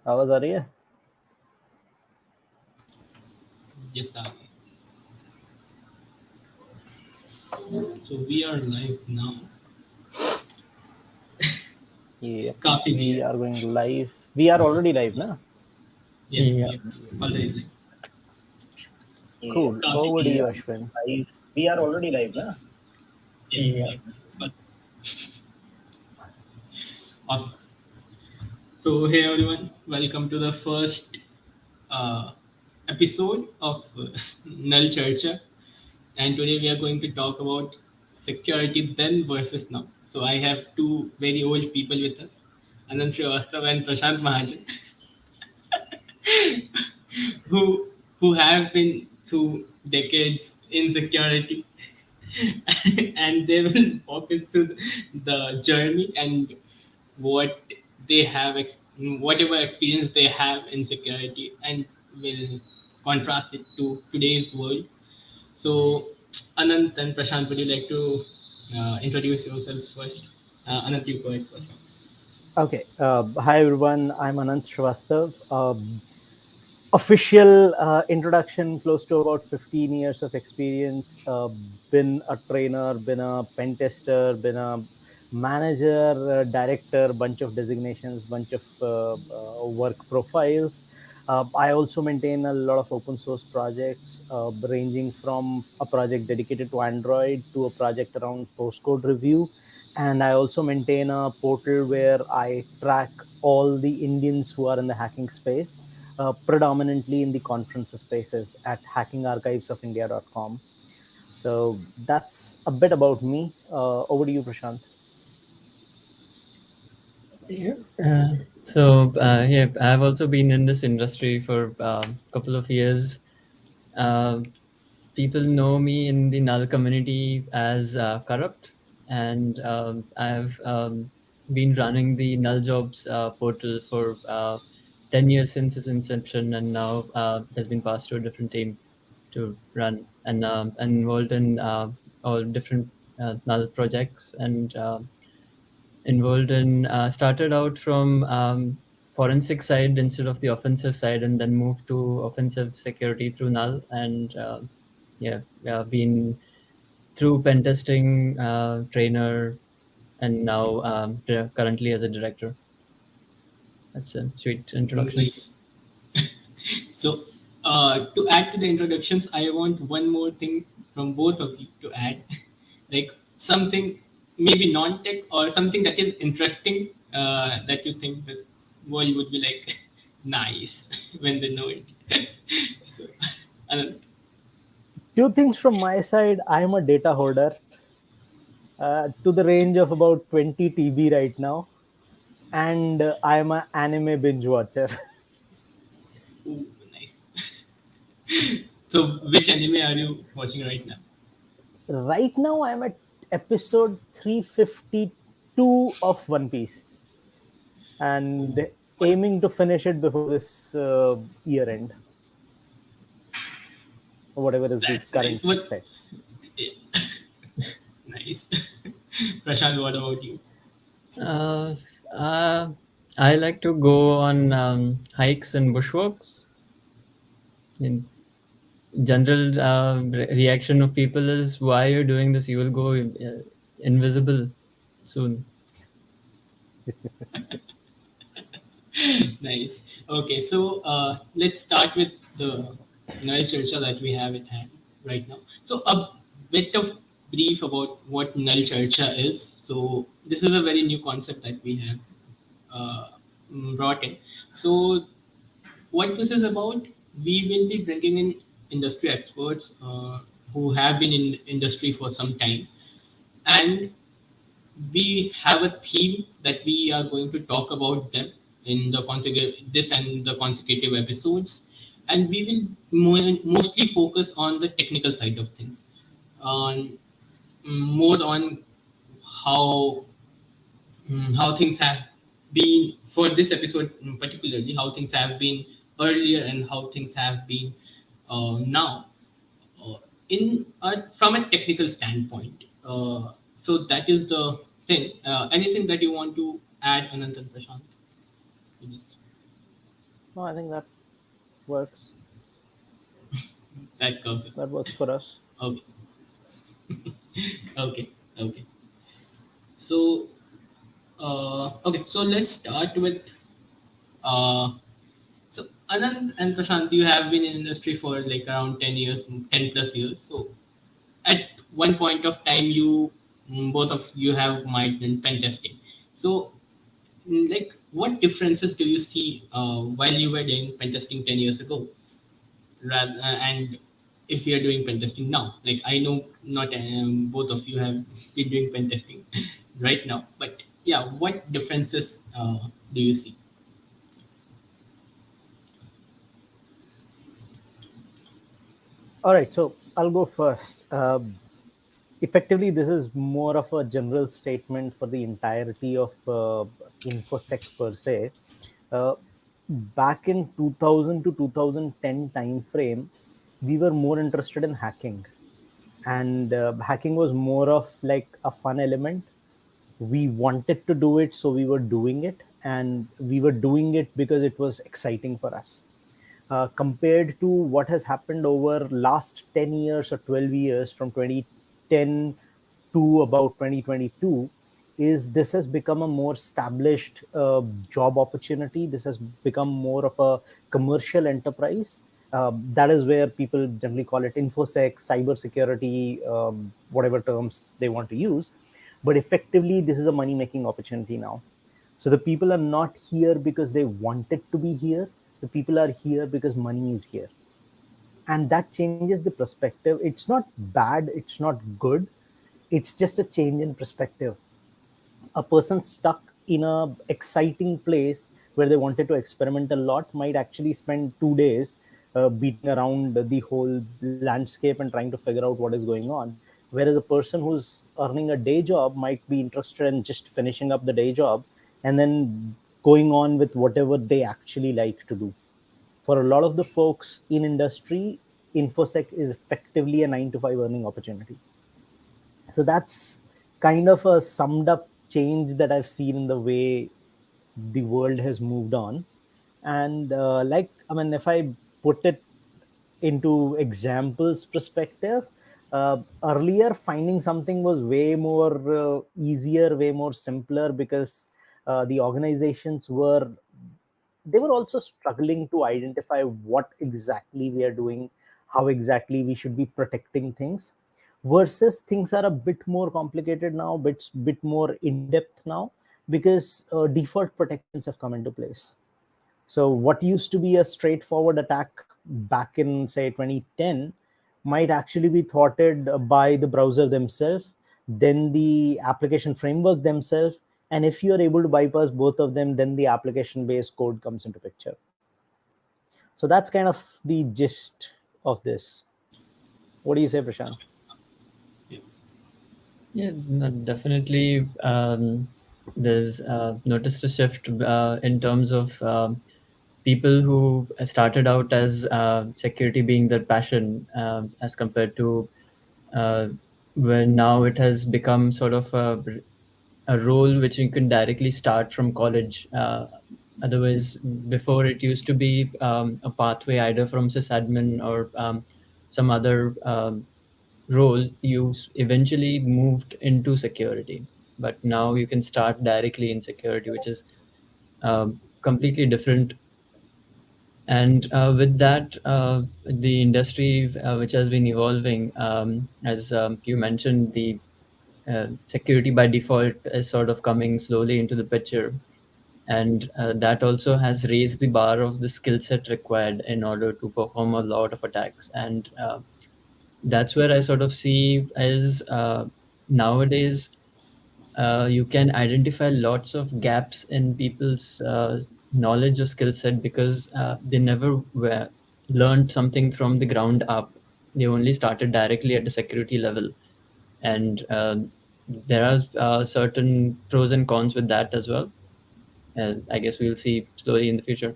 आवाज आ रही है? Yes, sir. So we are live now. Yeah, काफी नहीं we है. are going live. We are already live, na? Yeah. Already live. Cool. काफी Over to नहीं you, है. Ashwin. We are already live, na? Yeah. But awesome. So hey everyone, welcome to the first uh, episode of Null Charcha, and today we are going to talk about security then versus now. So I have two very old people with us, Anant Srivastav and Prashant Mahajan, who have been through decades in security, and they will walk us through the journey and what they have, whatever experience they have in security, and will contrast it to today's world. So, Anant and Prashant, would you like to introduce yourselves first? Anant, you go ahead first. Okay. Hi, everyone. I'm Anant Srivastav. Official introduction, close to about 15 years of experience. Been a trainer, been a pen tester, been a manager, director, bunch of designations, bunch of work profiles. I also maintain a lot of open source projects, ranging from a project dedicated to Android to a project around postcode review. And I also maintain a portal where I track all the Indians who are in the hacking space, predominantly in the conference spaces at hackingarchivesofindia.com. So that's a bit about me. Over to you, Prashant. Yeah, I've also been in this industry for a couple of years. People know me in the null community as corrupt, and I've been running the null jobs portal for 10 years since its inception, and now has been passed to a different team to run, and involved in all different null projects, and involved in started out from forensic side instead of the offensive side, and then moved to offensive security through null, and been through pen testing, trainer, and now currently as a director. That's a sweet introduction. Nice. So, to add to the introductions, I want one more thing from both of you to add, like something maybe non-tech or something that is interesting, that you think the world would be like nice when they know it. So, Anand. Two things from my side. I'm a data hoarder to the range of about 20 TB right now. And I'm an anime binge watcher. Ooh, nice. So, which anime are you watching right now? Right now, I'm at episode 352 of One Piece and aiming to finish it before this year end, or whatever is the That's nice. current What? set. Yeah. Nice. Prashant, what about you? Uh, uh, I like to go on hikes and bushwalks. In general, reaction of people is, why are you doing this? You will go invisible soon. Nice. Okay, so let's start with the null charcha that we have at hand right now. So a bit of brief about what null charcha is. So this is a very new concept that we have uh, brought in. So what this is about, we will be bringing in industry experts who have been in industry for some time, and we have a theme that we are going to talk about them in the this and the consecutive episodes, and we will mostly focus on the technical side of things, on more on how how things have been for this episode, particularly how things have been earlier and how things have been now, uh, from a technical standpoint. So that is the thing. Anything that you want to add, Anant and Prashant, to this? No, I think that works. That covers it. That works for us. Okay. Okay. Okay. So, okay. So let's start with. Uh, so Anand and Prashant, you have been in industry for like around 10 years, 10 plus years. So at one point of time, you both of you have might been pen testing. So, like, what differences do you see while you were doing pen testing 10 years ago, rather and if you are doing pen testing now? Like, I know not both of you have been doing pen testing right now, but yeah, what differences do you see? All right, so I'll go first. Effectively, this is more of a general statement for the entirety of infosec per se. uh, Back in 2000 to 2010 time frame, we were more interested in hacking, and hacking was more of like a fun element. We wanted to do it, so we were doing it, and we were doing it because it was exciting for us. Compared to what has happened over last 10 years or 12 years, from 2010 to about 2022, is this has become a more established job opportunity. This has become more of a commercial enterprise. That is where people generally call it infosec, cyber security, whatever terms they want to use. But effectively, this is a money making opportunity now. So the people are not here because they wanted to be here. The people are here because money is here. And that changes the perspective. It's not bad, it's not good. It's just a change in perspective. A person stuck in a exciting place where they wanted to experiment a lot might actually spend 2 days beating around the whole landscape and trying to figure out what is going on, whereas a person who's earning a day job might be interested in just finishing up the day job and then going on with whatever they actually like to do. For a lot of the folks in industry, infosec is effectively a 9 to 5 earning opportunity. So that's kind of a summed up change that I've seen in the way the world has moved on. And like, I mean, if I put it into examples perspective, earlier finding something was way more easier, way more simpler, because the organizations were, they were also struggling to identify what exactly we are doing, how exactly we should be protecting things. Versus things are a bit more complicated now, bit more in depth now, because default protections have come into place. So what used to be a straightforward attack back in say 2010 might actually be thwarted by the browser themselves, then the application framework themselves, and if you are able to bypass both of them, then the application based code comes into picture. So that's kind of the gist of this. What do you say, Prashant? Yeah, no, definitely. There's noticed a shift in terms of people who started out as security being their passion, as compared to uh, when now it has become sort of a role which you can directly start from college. Otherwise, before it used to be a pathway either from sysadmin or some other role. You eventually moved into security, but now you can start directly in security, which is completely different. And with that, the industry which has been evolving, as you mentioned, the security by default is sort of coming slowly into the picture. And that also has raised the bar of the skill set required in order to perform a lot of attacks. And that's where I sort of see as nowadays you can identify lots of gaps in people's knowledge or skill set because they never learned something from the ground up. They only started directly at the security level. And there are certain pros and cons with that as well. And I guess we'll see slowly in the future.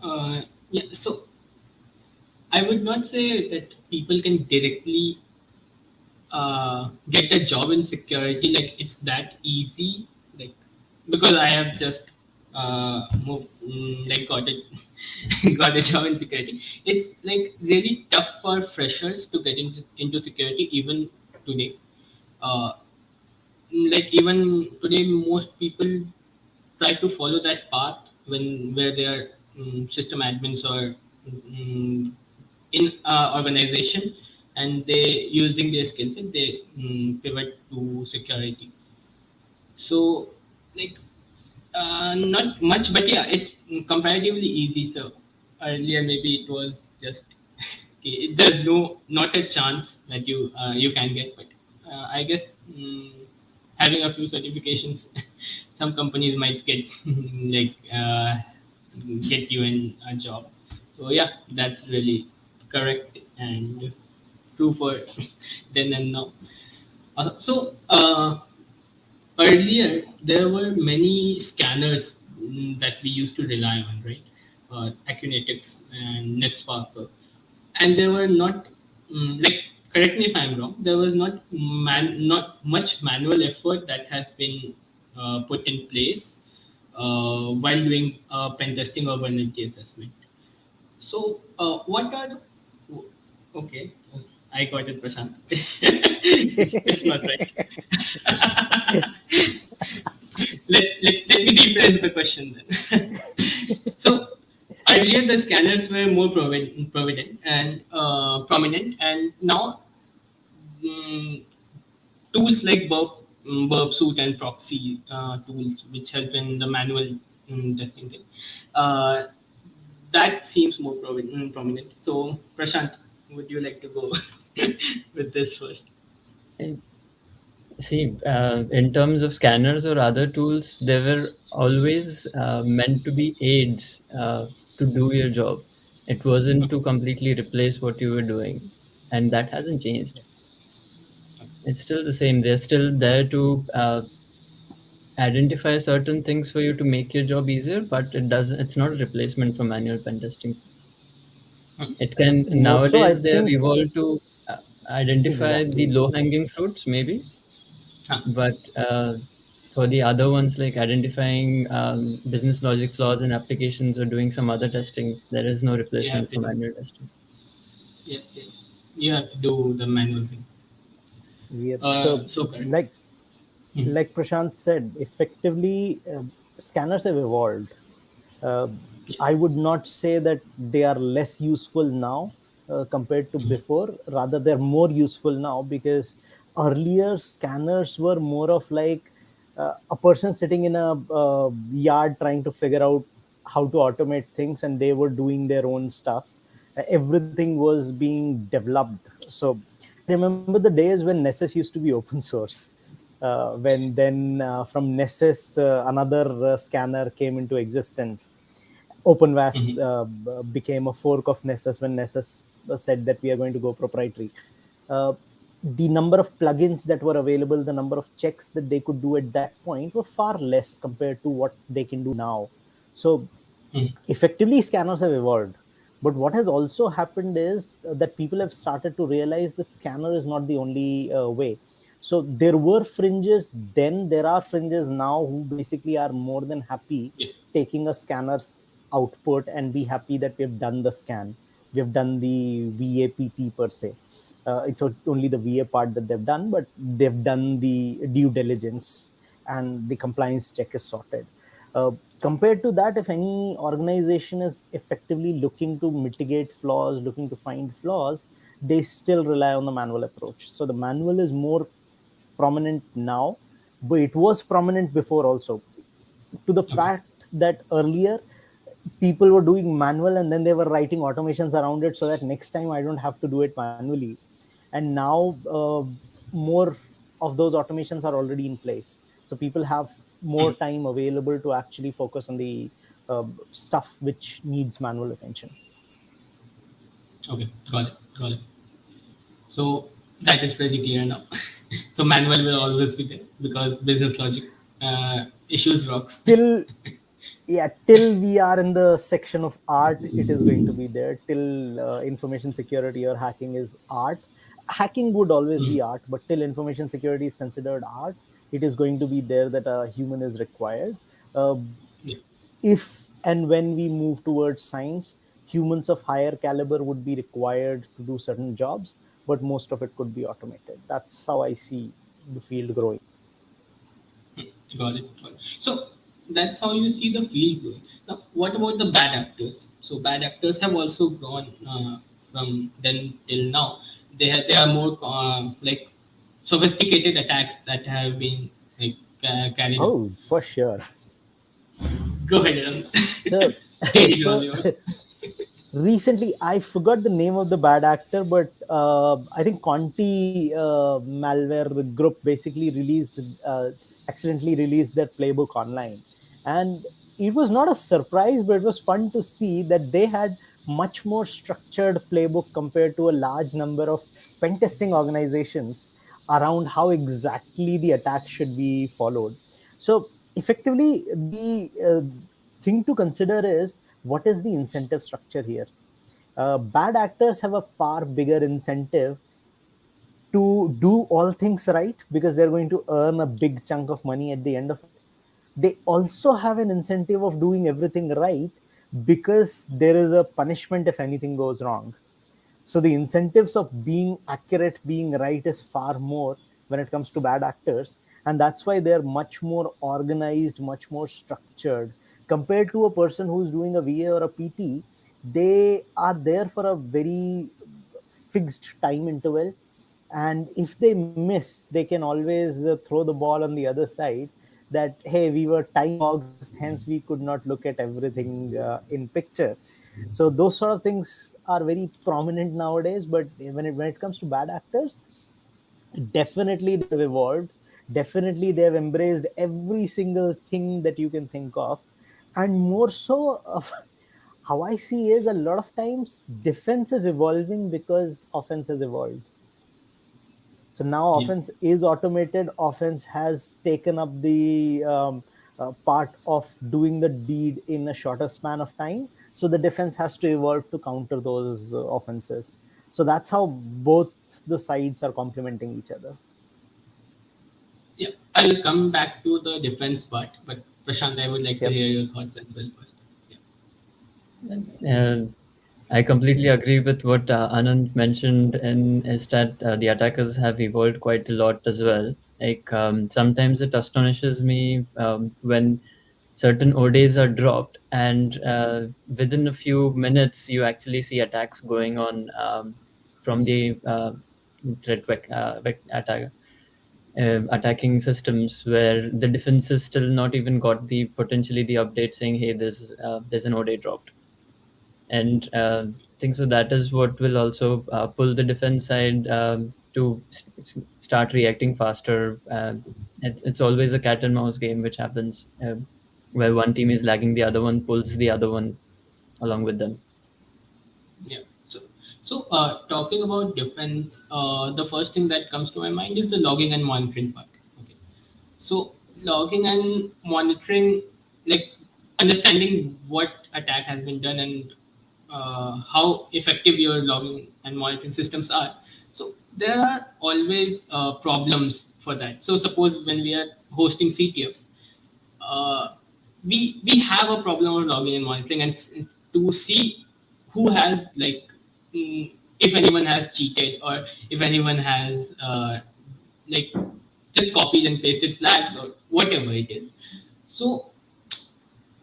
Yeah, so I would not say that people can directly get a job in security. Like, it's that easy. Like, because I have just moved, like got it, got a job in security. It's like really tough for freshers to get into security even today. Uh, like even today, most people try to follow that path when where they are system admins or in organization, and they using their skills and they pivot to security. So like not much, but yeah, it's comparatively easy. So earlier maybe it was just okay, there's not a chance that you can get, but I guess having a few certifications, some companies might get like get you in a job. So yeah, that's really correct and true for then and now. Earlier, there were many scanners that we used to rely on, right? Acunetics and NetSparker. And there were not, like, correct me if I'm wrong, there was not much manual effort that has been put in place while doing pen testing or vulnerability assessment. So, what are the, okay, I got it, Prashant. It's not right. Let me rephrase the question then. So earlier the scanners were more prominent, and now mm, tools like Burp Suite and Proxy tools, which help in the manual testing thing, uh, that seems more prominent. So Prashant, would you like to go with this first? See, in terms of scanners or other tools, they were always meant to be aids to do your job. It wasn't to completely replace what you were doing, and that hasn't changed. It's still the same. They're still there to identify certain things for you to make your job easier, but it doesn't. It's not a replacement for manual pen testing. It can More so, I nowadays they have think, evolved to identify the exactly. low hanging fruits, maybe, Huh. but for the other ones like identifying business logic flaws in applications or doing some other testing, there is no You have replacement to for do. manual testing. Yeah, yeah. You have to do the manual thing. Yeah. So, So correct. like Mhm. Prashant said, effectively, scanners have evolved. Uh, Yeah. I would not say that they are less useful now compared to Mhm. before. Rather, they're more useful now because earlier scanners were more of like a person sitting in a yard trying to figure out how to automate things, and they were doing their own stuff. Everything was being developed. So I remember the days when Nessus used to be open source. When then from Nessus, another scanner came into existence. OpenVAS Mhm. became a fork of Nessus when Nessus said that we are going to go proprietary. Uh, the number of plugins that were available, the number of checks that they could do at that point were far less compared to what they can do now. So Mhm. effectively, scanners have evolved. But what has also happened is that people have started to realize that scanner is not the only way. So there were fringes then, there are fringes now who basically are more than happy Yeah. taking a scanner's output and be happy that we have done the scan. We have done the VAPT per se. It's only the VA part that they've done, but they've done the due diligence and the compliance check is sorted. Uh, Compared to that, if any organization is effectively looking to mitigate flaws, looking to find flaws, they still rely on the manual approach. So the manual is more prominent now, but it was prominent before also, to the Okay. fact that earlier people were doing manual and then they were writing automations around it so that next time I don't have to do it manually. And now more of those automations are already in place, so people have more Mhm. time available to actually focus on the stuff which needs manual attention. Okay. Got it. Got it. So that is pretty clear now. So manual will always be there because business logic issues rocks. Till Yeah, till we are in the section of art, it is going to be there. Till information security or hacking is art. Hacking would always be Mhm. art, but till information security is considered art, it is going to be there that a human is required. uh, Yeah. if and when we move towards science, humans of higher caliber would be required to do certain jobs, but most of it could be automated. That's how I see the field growing. Got it. Got it. So that's how you see the field growing. Now, what about the bad actors? So bad actors have also grown from then till now. They are more like sophisticated attacks that have been like carried out. Oh, for sure. Go ahead, Anant. So, Stage is all so yours. recently I forgot the name of the bad actor, but I think Conti malware group basically released accidentally released their playbook online, and it was not a surprise, but it was fun to see that they had much more structured playbook compared to a large number of pen testing organizations around how exactly the attack should be followed. So effectively, the thing to consider is what is the incentive structure here. Bad actors have a far bigger incentive to do all things right because they're going to earn a big chunk of money at the end of it. They also have an incentive of doing everything right because there is a punishment if anything goes wrong. So the incentives of being accurate, being right is far more when it comes to bad actors. And that's why they're much more organized, much more structured. Compared to a person who's doing a VA or a PT, they are there for a very fixed time interval. And if they miss, they can always throw the ball on the other side that, hey, we were time august, hence we could not look at everything in picture. So those sort of things are very prominent nowadays. But when it comes to bad actors, definitely they've evolved. Definitely they've embraced every single thing that you can think of. And more so of how I see is a lot of times defense is evolving because offense has evolved. So now Yeah. offense is automated. Offense has taken up the part of doing the deed in a shorter span of time. So the defense has to evolve to counter those offenses. So that's how both the sides are complementing each other. Yeah. I'll come back to the defense part, but Prashant, I would like to Yep. hear your thoughts as well first. Yeah. And I completely agree with what Anant mentioned, and is that the attackers have evolved quite a lot as well. Like sometimes it astonishes me when certain ODs are dropped, and within a few minutes you actually see attacks going on from the attack. Attacking systems where the defense is still not even got the potentially the update saying, hey, there's an OD dropped, and think so that is what will also pull the defense side to start reacting faster. It's always a cat and mouse game which happens, where one team is lagging, the other one pulls the other one along with them. Yeah. So talking about defense, the first thing that comes to my mind is the logging and monitoring part. Okay. So logging and monitoring, like understanding what attack has been done and how effective your logging and monitoring systems are. So there are always problems for that. So suppose when we are hosting CTFs, uh, we have a problem of logging and monitoring, and to see who has like if anyone has cheated or if anyone has like just copied and pasted flags or whatever it is. So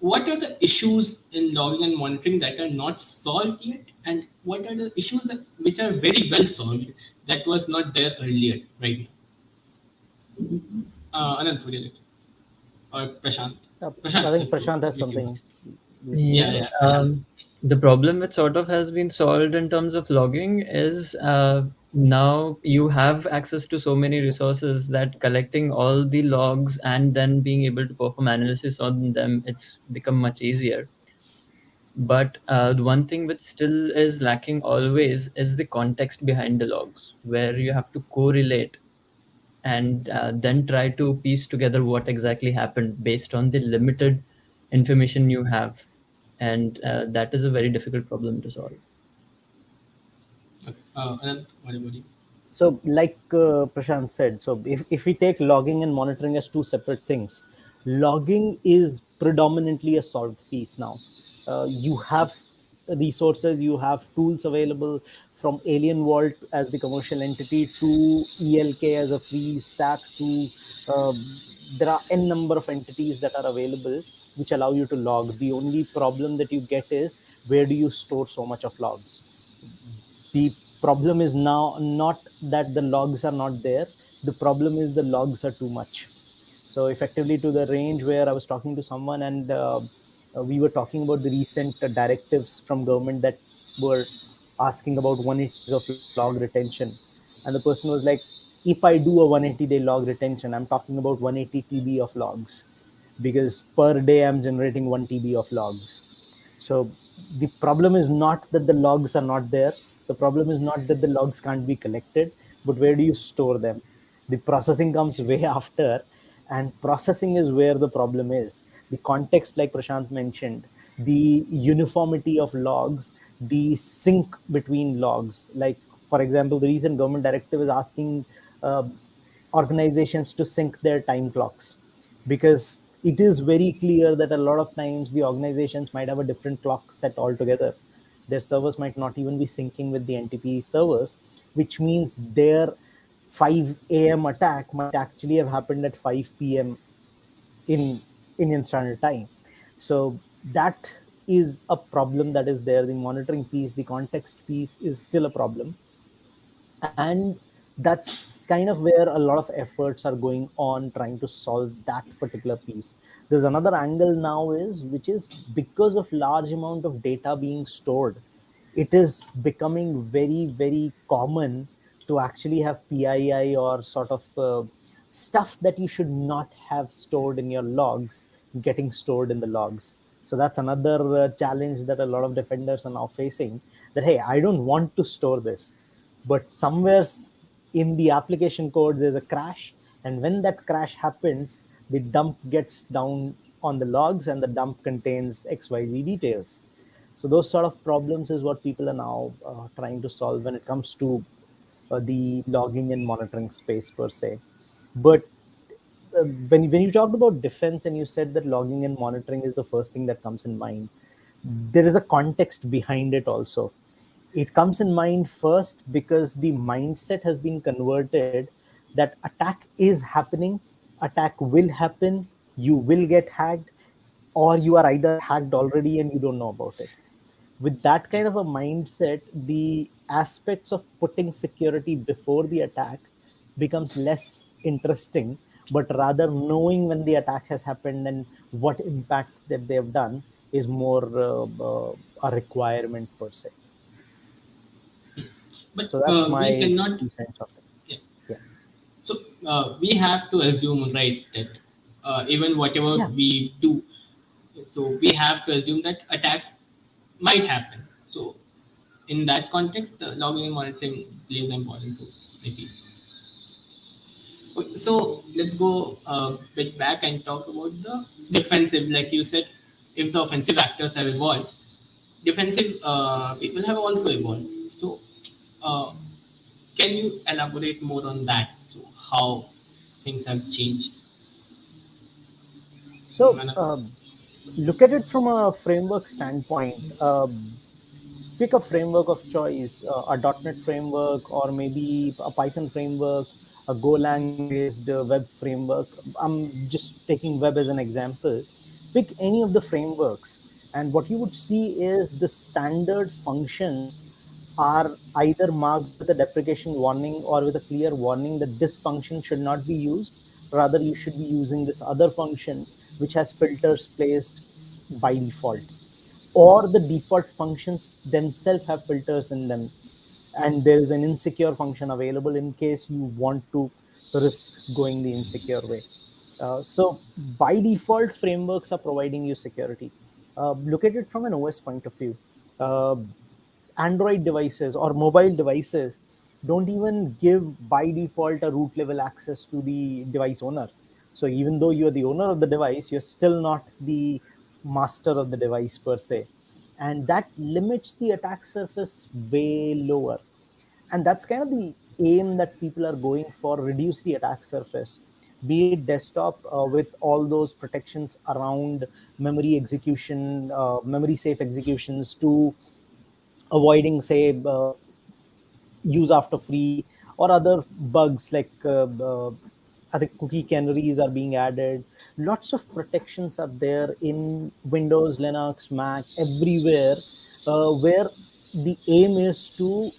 what are the issues in logging and monitoring that are not solved yet, and what are the issues which are very well solved that was not there earlier right now? Anand, would you like or Prashant? I Prashant, think let's go Prashant has with you something first. to Yeah, Yeah, yeah, address. Prashant. the problem which sort of has been solved in terms of logging is now you have access to so many resources that collecting all the logs and then being able to perform analysis on them, it's become much easier. But the one thing which still is lacking always is the context behind the logs, where you have to correlate and then try to piece together what exactly happened based on the limited information you have. And that is a very difficult problem to solve. Okay. Anand, what about you? So like Prashant said, so if we take logging and monitoring as two separate things, Logging is predominantly a solved piece now. You have resources, you have tools available, from Alien Vault as the commercial entity to ELK as a free stack to there are n number of entities that are available which allow you to log. The only problem that you get is, where do you store so much of logs? The problem is now not that the logs are not there, the problem is the logs are too much. So effectively, to the range where I was talking to someone, and we were talking about the recent directives from government that were asking about 180 days of log retention, and the person was like, if I do a 180-day log retention, I'm talking about 180 TB of logs, because per day I'm generating 1 TB of logs. So the problem is not that the logs are not there. The problem is not that the logs can't be collected, but where do you store them? The processing comes way after, and processing is where the problem is. The context, like Prashant mentioned, the uniformity of logs, the sync between logs. Like, for example, the recent government directive is asking uh, organizations to sync their time clocks, because it is very clear that a lot of times the organizations might have a different clock set altogether. Their servers might not even be syncing with the NTP servers, which means their 5 a.m. attack might actually have happened at 5 p.m. in Indian Standard Time. So that is a problem that is there. The monitoring piece, the context piece is still a problem, and that's kind of where a lot of efforts are going on trying to solve that particular piece. There's another angle now, is which is, because of large amount of data being stored, it is becoming very, very common to actually have PII, or sort of stuff that you should not have stored in your logs getting stored in the logs. So that's another challenge that a lot of defenders are now facing, that hey, I don't want to store this, but somewhere in the application code there's a crash, and when that crash happens, the dump gets down on the logs, and the dump contains XYZ details. So those sort of problems is what people are now trying to solve when it comes to the logging and monitoring space per se. But when you talked about defense, and you said that logging and monitoring is the first thing that comes in mind, there is a context behind it also. It comes in mind first because the mindset has been converted that attack is happening, attack will happen, you will get hacked, or you are either hacked already and you don't know about it. With that kind of a mindset, the aspects of putting security before the attack becomes less interesting, but rather knowing when the attack has happened and what impact that they have done is more a requirement per se. But So that's we my cannot. 2 cents of it. Yeah. Yeah. So we have to assume, right, that even whatever Yeah. we do, so we have to assume that attacks might happen. So in that context, the logging and monitoring plays an important role, I feel. Okay, so let's go a bit back and talk about the defensive. Like you said, if the offensive actors have evolved, defensive people have also evolved. So uh, can you elaborate more on that? So how things have changed? So Anant? look at it from a framework standpoint. Pick a framework of choice, a .NET framework, or maybe a Python framework, a Golang based web framework. I'm just taking web as an example. Pick any of the frameworks, and what you would see is the standard functions are either marked with a deprecation warning or with a clear warning that this function should not be used. Rather, you should be using this other function which has filters placed by default, or the default functions themselves have filters in them, and there is an insecure function available in case you want to risk going the insecure way. So by default, frameworks are providing you security. Look at it from an OS point of view. uh, Android devices or mobile devices don't even give by default a root level access to the device owner. So even though you're the owner of the device, you're still not the master of the device per se. And that limits the attack surface way lower. And that's kind of the aim that people are going for: reduce the attack surface. be it desktop with all those protections around memory execution, memory safe executions, to avoiding, say, use after free, or other bugs like I think cookie canaries are being added. Lots of protections are there in Windows, Linux, Mac, everywhere, where the aim is to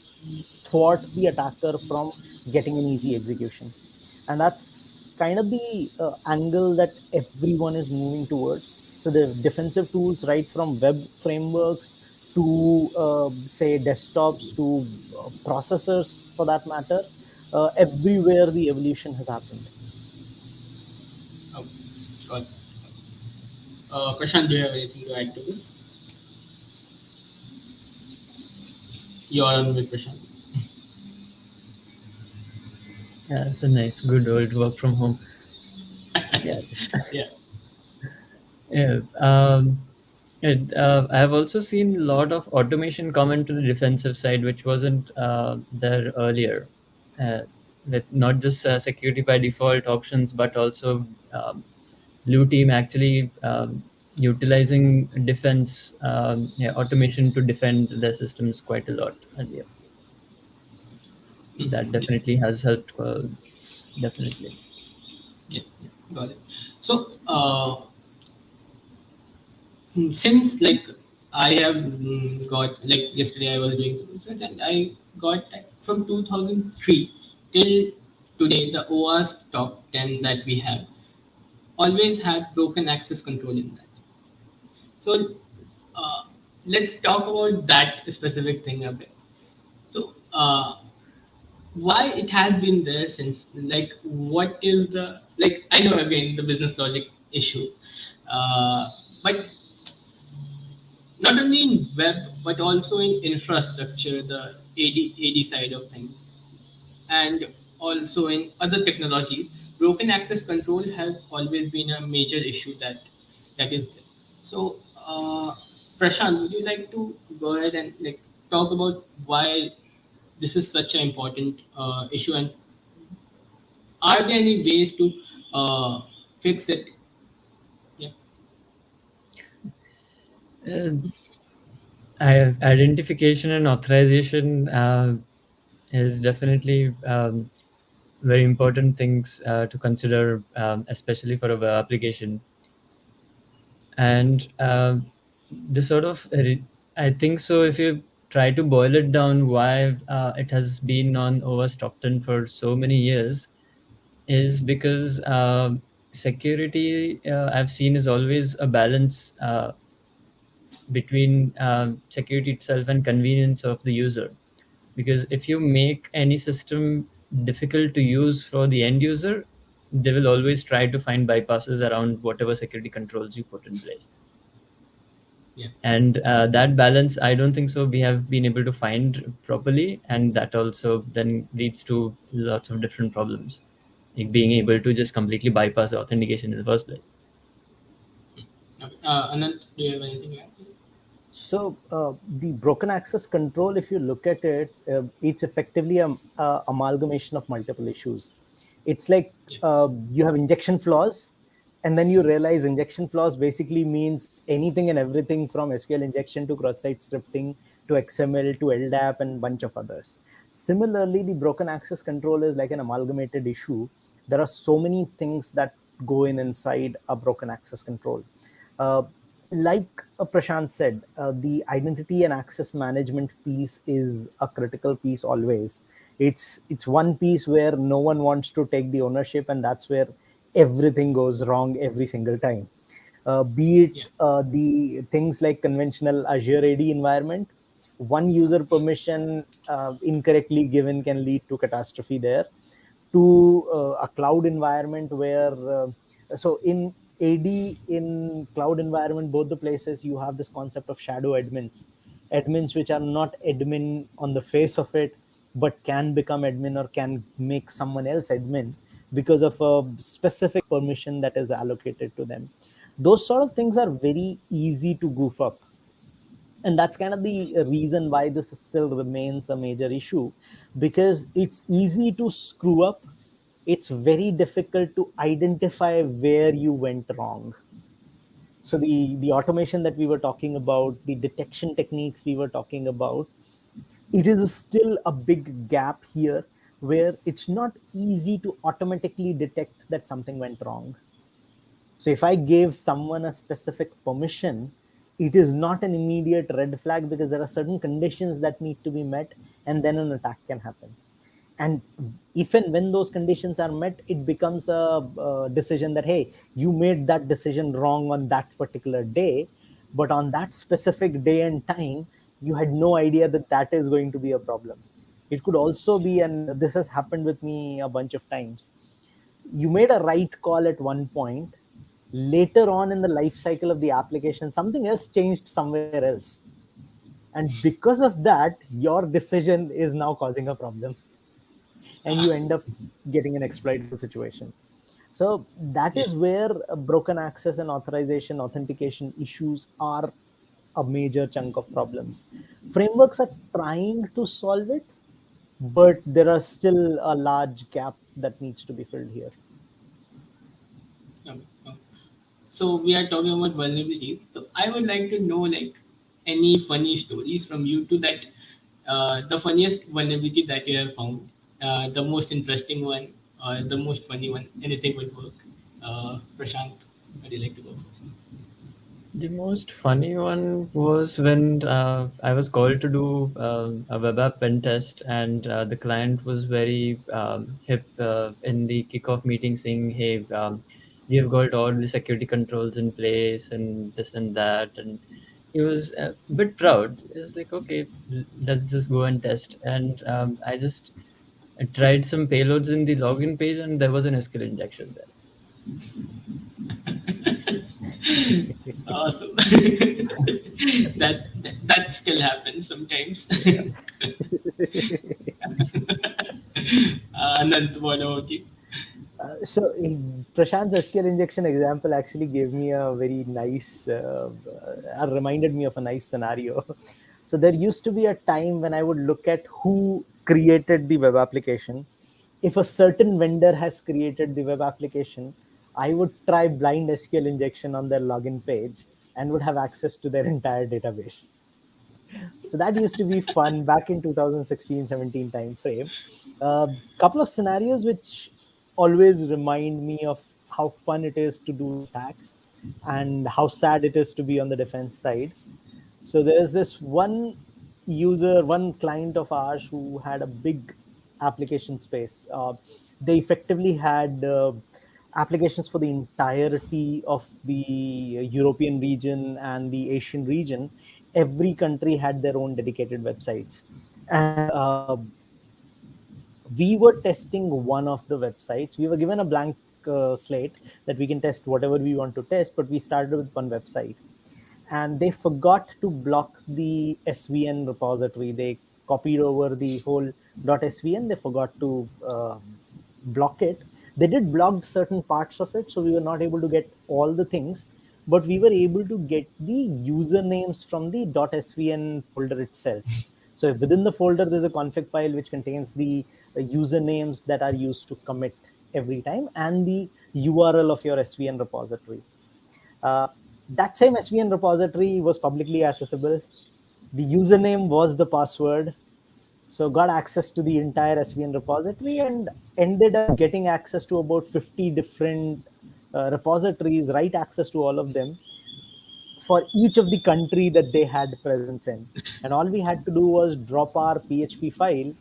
thwart the attacker from getting an easy execution. And that's kind of the angle that everyone is moving towards. So the defensive tools, right from web frameworks to say desktops to processors for that matter, everywhere the evolution has happened. Oh, got it. Prashant, do you have anything to add to this? You're on with Prashant. Yeah, it's a nice, good old work from home. Yeah. Yeah. Yeah. I have also seen a lot of automation come into the defensive side, which wasn't there earlier. Uh, with not just security by default options, but also blue team actually utilizing defense automation to defend their systems quite a lot earlier. That Yeah. definitely has helped. Definitely. Yeah. Got it. So, since like I have got, like yesterday I was doing some research and I got that from 2003 till today the OWASP top 10 that we have always had broken access control in that. So uh, let's talk about that specific thing a bit. So why it has been there since, like what is the, like I know again the business logic issue, but not only in web but also in infrastructure, the AD side of things, and also in other technologies, broken access control has always been a major issue that is there. So, Prashant, would you like to go ahead and like talk about why this is such an important issue, and are there any ways to fix it? Yeah. Uh, Identification and authorization is definitely very important things to consider, especially for a web application. And the sort of, I think so, if you try to boil it down, why it has been on OWASP top 10 for so many years is because security, I've seen, is always a balance between security itself and convenience of the user. Because if you make any system difficult to use for the end user, they will always try to find bypasses around whatever security controls you put in place. Yeah. And that balance, I don't think so we have been able to find properly, and that also then leads to lots of different problems, like being able to just completely bypass the authentication in the first place. Okay. Anant, do you have anything to add? So the broken access control, if you look at it, it's effectively a amalgamation of multiple issues. It's like Yeah. you have injection flaws, and then you realize injection flaws basically means anything and everything from SQL injection to cross-site scripting to XML to LDAP and bunch of others. Similarly, the broken access control is like an amalgamated issue. There are so many things that go in inside a broken access control. Uh, like Prashant said, the identity and access management piece is a critical piece always. It's one piece where no one wants to take the ownership, and that's where everything goes wrong every single time. Be Yeah. it the things like conventional Azure AD environment, one user permission incorrectly given can lead to catastrophe there, to a cloud environment where so in AD, in cloud environment, both the places you have this concept of shadow admins which are not admin on the face of it, but can become admin or can make someone else admin because of a specific permission that is allocated to them. Those sort of things are very easy to goof up, and that's kind of the reason why this still remains a major issue, because it's easy to screw up it's very difficult to identify where you went wrong. So the automation that we were talking about, the detection techniques we were talking about, it is still a big gap here where it's not easy to automatically detect that something went wrong. So if I gave someone a specific permission, it is not an immediate red flag because there are certain conditions that need to be met, and then an attack can happen. And if and when those conditions are met, it becomes a decision that, hey, you made that decision wrong on that particular day, but on that specific day and time, you had no idea that that is going to be a problem. It could also be, and this has happened with me a bunch of times, you made a right call at one point, later on in the life cycle of the application something else changed somewhere else, and because of that your decision is now causing a problem, and you end up getting an exploitable situation. So that Yeah. is where broken access and authorization authentication issues are a major chunk of problems. Frameworks are trying to solve it, but there are still a large gap that needs to be filled here. Um, uh, So we are talking about vulnerabilities. So I would like to know like any funny stories from you to that the funniest vulnerability that you have found, the most interesting one, or the most funny one. Anything would work. Prashant, would you like to go first? The most funny one was when I was called to do a web app pen test, and the client was very hip in the kickoff meeting, saying, "Hey, we have got all the security controls in place, and this and that." And he was a bit proud. He was like, "Okay, let's just go and test." And I just tried some payloads in the login page, and there was an SQL injection there. Awesome. That still happens sometimes. Anant, what about you? So Prashant's SQL injection example actually gave me a very nice, reminded me of a nice scenario. So there used to be a time when I would look at who created the web application. If a certain vendor has created the web application, I would try blind SQL injection on their login page and would have access to their entire database. So that used to be fun back in 2016-17 time frame. A couple of scenarios which always remind me of how fun it is to do attacks and how sad it is to be on the defense side. So there's this one user, one client of ours who had a big application space. They effectively had applications for the entirety of the European region and the Asian region. Every country had their own dedicated websites. And we were testing one of the websites. We were given a blank slate that we can test whatever we want to test, but we started with one website, and they forgot to block the SVN repository. They copied over the whole .svn. They forgot to block it. They did block certain parts of it, so we were not able to get all the things, but we were able to get the usernames from the .svn folder itself. So within the folder, there's a config file which contains the usernames that are used to commit every time and the URL of your SVN repository. Uh, that same SVN repository was publicly accessible. The username was the password. So got access to the entire SVN repository and ended up getting access to about 50 different repositories, right access to all of them for each of the country that they had presence in. And all we had to do was drop our PHP file,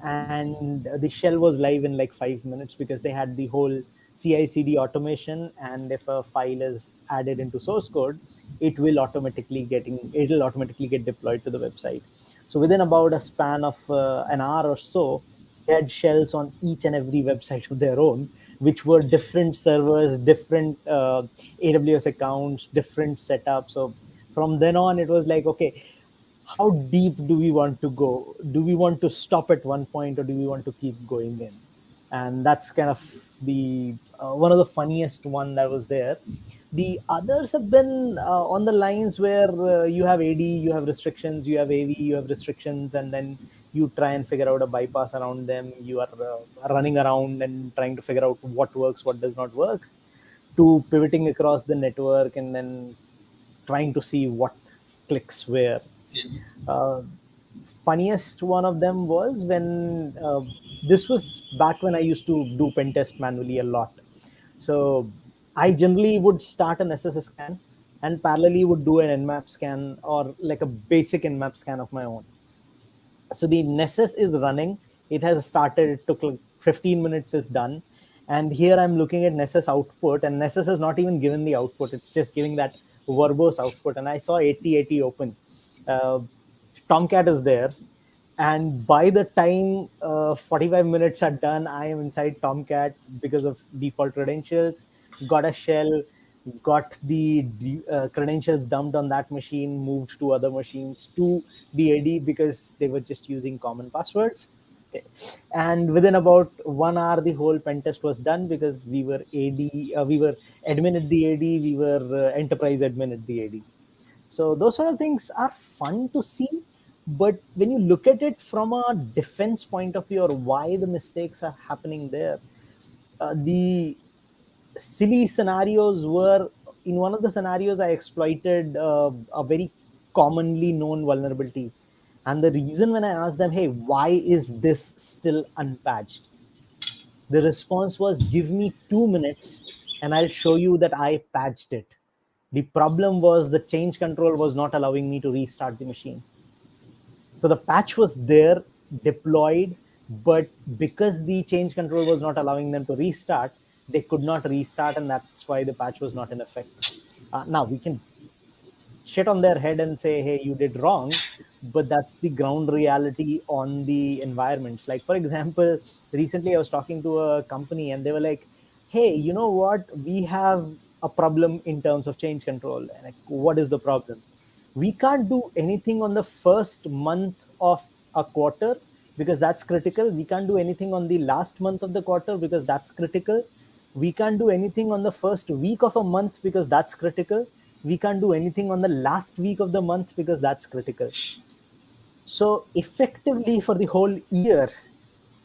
and the shell was live in like 5 minutes because they had the whole CI/CD automation. And if a file is added into source code, it'll automatically get deployed to the website. So within about a span of an hour or so, they had shells on each and every website of their own, which were different servers, different AWS accounts, different setups. So from then on, it was like, okay, how deep do we want to go? Do we want to stop at one point, or do we want to keep going in? And that's kind of the one of the funniest one that was there. The others have been on the lines where you have AD, you have restrictions, you have AV, you have restrictions, and then you try and figure out a bypass around them. You are running around and trying to figure out what works, what does not work, to pivoting across the network and then trying to see what clicks where. Yeah. Uh, Funniest one of them was when this was back when I used to do pen test manually a lot. So I generally would start an SSS scan and parallelly would do an Nmap scan or like a basic Nmap scan of my own. So the Nessus is running. It has started. It took like 15 minutes is done. And here I'm looking at Nessus output, and Nessus is not even given the output. It's just giving that verbose output. And I saw 8080 open. Uh, Tomcat is there. And by the time 45 minutes are done, I am inside Tomcat because of default credentials. Got a shell, got the credentials dumped on that machine, moved to other machines to the AD because they were just using common passwords. And within about 1 hour, the whole pen test was done because we were we were admin at the AD, we were enterprise admin at the AD. So those sort of things are fun to see. But when you look at it from a defense point of view or why the mistakes are happening there, the silly scenarios were in one of the scenarios I exploited a very commonly known vulnerability. And the reason when I asked them, hey, why is this still unpatched? The response was, give me 2 minutes and I'll show you that I patched it. The problem was the change control was not allowing me to restart the machine. So the patch was there, deployed, but because the change control was not allowing them to restart, they could not restart, and that's why the patch was not in effect. Now we can shit on their head and say, hey, you did wrong, but that's the ground reality on the environments. Like, for example, recently I was talking to a company and they were like, hey, you know what, we have a problem in terms of change control. And like, what is the problem? We can't do anything on the first month of a quarter because that's critical. We can't do anything on the last month of the quarter because that's critical. We can't do anything on the first week of a month because that's critical. We can't do anything on the last week of the month because that's critical. So effectively for the whole year,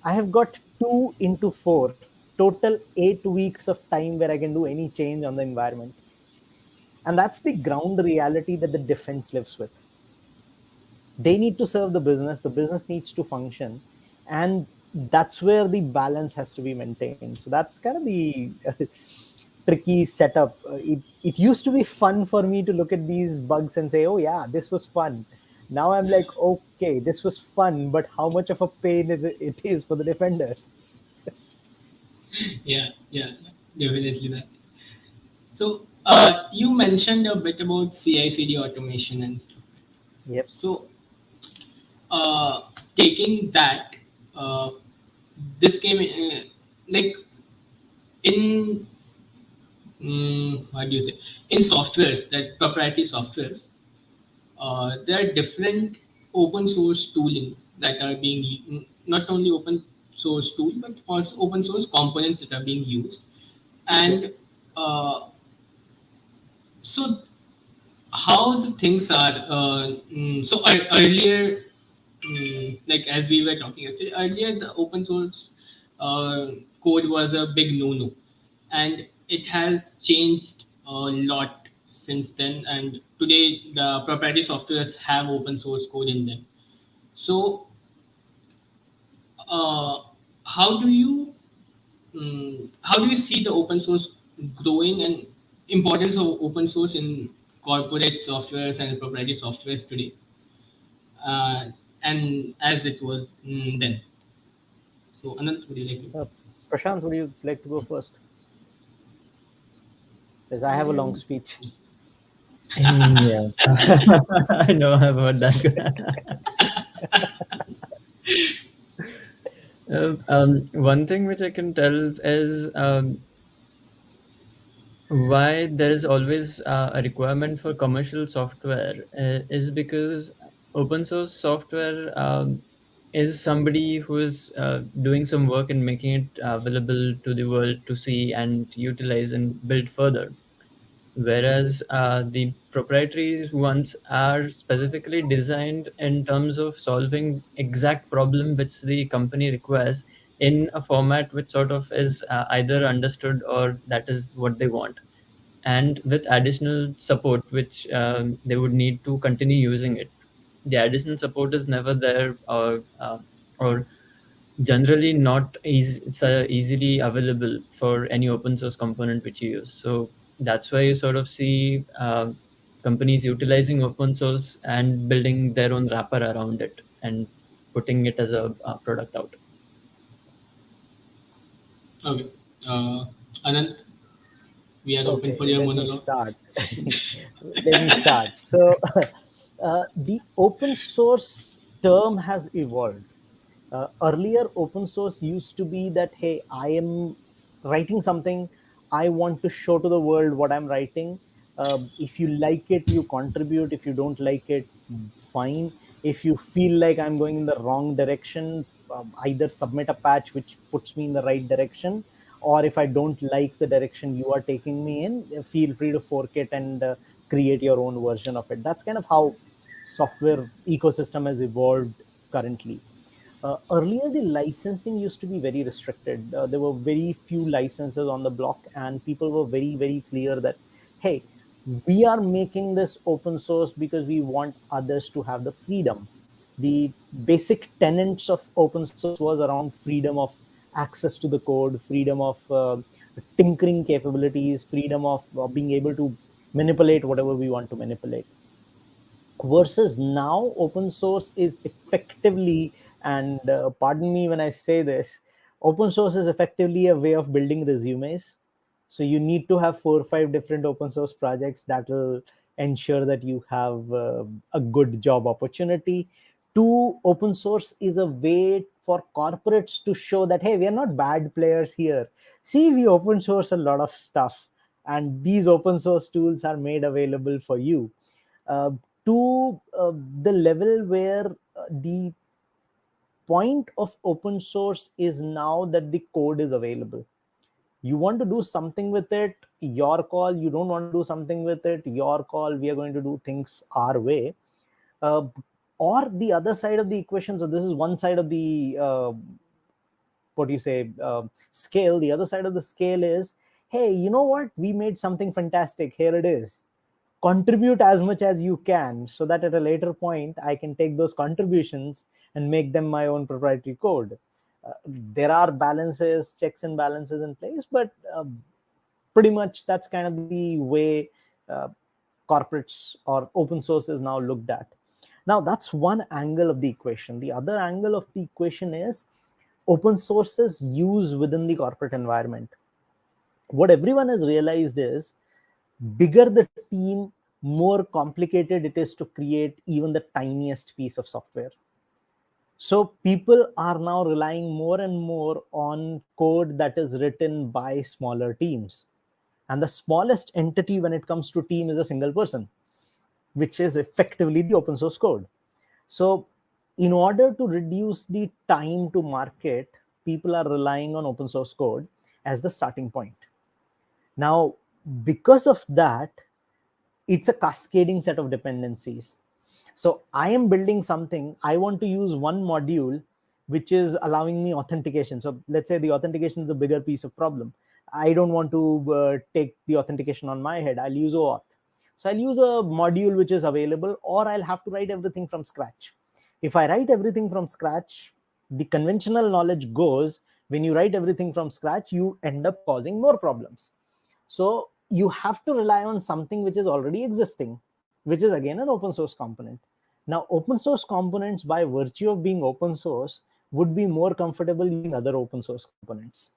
I have got 2 into 4, total 8 weeks of time where I can do any change on the environment. And that's the ground reality that the defense lives with. They need to serve the business needs to function. And that's where the balance has to be maintained. So that's kind of the tricky setup. It used to be fun for me to look at these bugs and say, oh yeah, this was fun. Now I'm like, okay, this was fun, but how much of a pain it is for the defenders? Yeah, yeah, definitely that. So you mentioned a bit about CI/CD automation and stuff. Yep. So taking that, uh, this came like in what do you say, in softwares, that proprietary softwares, there are different open source toolings that are being not only open source tool but also open source components that are being used. And uh, so how the things are so earlier, like as we were talking yesterday, earlier the open source code was a big no-no, and it has changed a lot since then. And today the proprietary softwares have open source code in them. So uh, how do you how do you see the open source growing and importance of open source in corporate softwares and proprietary softwares today, uh, and as it was then? So, Anant, would you like to? uh, Prashant, would you like to go first? Because I have a long speech. Yeah, I know about that. One thing which I can tell is why there is always a requirement for commercial software is because open source software is somebody who is doing some work and making it available to the world to see and utilize and build further. whereas the proprietary ones are specifically designed in terms of solving exact problem which the company requires in a format which sort of is either understood or that is what they want, and with additional support which they would need to continue using it. The additional support is never there, or generally not easy, it's easily available for any open source component which you use. So that's why you sort of see companies utilizing open source and building their own wrapper around it and putting it as a product out. Okay. Anant, we are open Okay, for your let me monologue. start. Let me start. So, the open source term has evolved. Earlier, open source used to be that, hey, I am writing something, I want to show to the world what I'm writing. If you like it, you contribute. If you don't like it, fine. If you feel like I'm going in the wrong direction, either submit a patch which puts me in the right direction, or if I don't like the direction you are taking me in, feel free to fork it and create your own version of it. That's kind of how software ecosystem has evolved currently. Earlier, the licensing used to be very restricted. There were very few licenses on the block, and people were very, very clear that, hey, we are making this open source because we want others to have the freedom. The basic tenets of open source was around freedom of access to the code, freedom of tinkering capabilities, freedom of being able to manipulate whatever we want to manipulate. Versus now, open source is effectively, and pardon me when I say this, open source is effectively a way of building resumes. So you need to have 4 or 5 different open source projects that will ensure that you have a good job opportunity. Two, open source is a way for corporates to show that, hey, we are not bad players here. See, we open source a lot of stuff, and these open source tools are made available for you. uh, to the level where the point of open source is now that the code is available. You want to do something with it, your call. You don't want to do something with it, your call. We are going to do things our way. uh, or the other side of the equation, so this is one side of the what do you say, scale. The other side of the scale is, hey, you know what, we made something fantastic, here it is, contribute as much as you can, so that at a later point I can take those contributions and make them my own proprietary code. There are balances, checks and balances in place, but pretty much that's kind of the way uh, corporates or open source is now looked at. Now, that's one angle of the equation. The other angle of the equation is open source's use within the corporate environment. What everyone has realized is, bigger the team, more complicated it is to create even the tiniest piece of software. So people are now relying more and more on code that is written by smaller teams. And the smallest entity when it comes to team is a single person, which is effectively the open source code. So in order to reduce the time to market, people are relying on open source code as the starting point. Now, because of that, it's a cascading set of dependencies. So I am building something, I want to use one module which is allowing me authentication. So let's say the authentication is a bigger piece of problem. I don't want to take the authentication on my head. I'll use OAuth. So I'll use a module which is available, or I'll have to write everything from scratch. If I write everything from scratch, the conventional knowledge goes, when you write everything from scratch, you end up causing more problems. So you have to rely on something which is already existing, which is again an open source component. Now, open source components, by virtue of being open source, would be more comfortable using other open source components.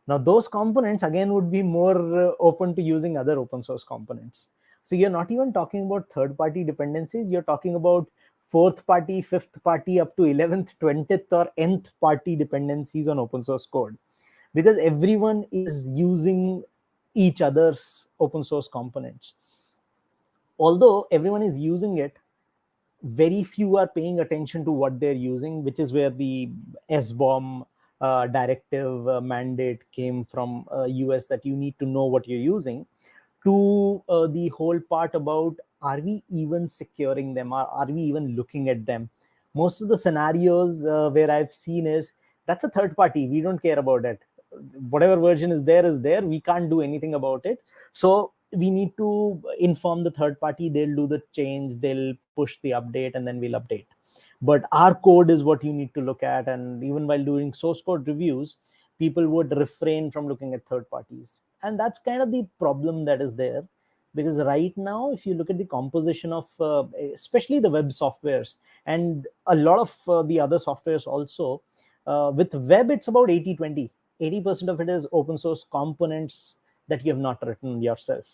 Now, those components again would be more open to using other open source components. So you're not even talking about third-party dependencies. You're talking about fourth party, fifth party, up to 11th, 20th, or nth party dependencies on open source code, because everyone is using each other's open source components. Although everyone is using it, very few are paying attention to what they're using, which is where the SBOM directive mandate came from US, that you need to know what you're using to the whole part about, are we even securing them, or are we even looking at them? Most of the scenarios where I've seen is, that's a third party, we don't care about it, whatever version is there, we can't do anything about it. So we need to inform the third party, they'll do the change, they'll push the update, and then we'll update. But our code is what you need to look at. And even while doing source code reviews, people would refrain from looking at third parties, and that's kind of the problem that is there. Because right now, if you look at the composition of especially the web softwares, and a lot of the other softwares also, with web it's about 80-20. 80% of it is open source components that you have not written yourself.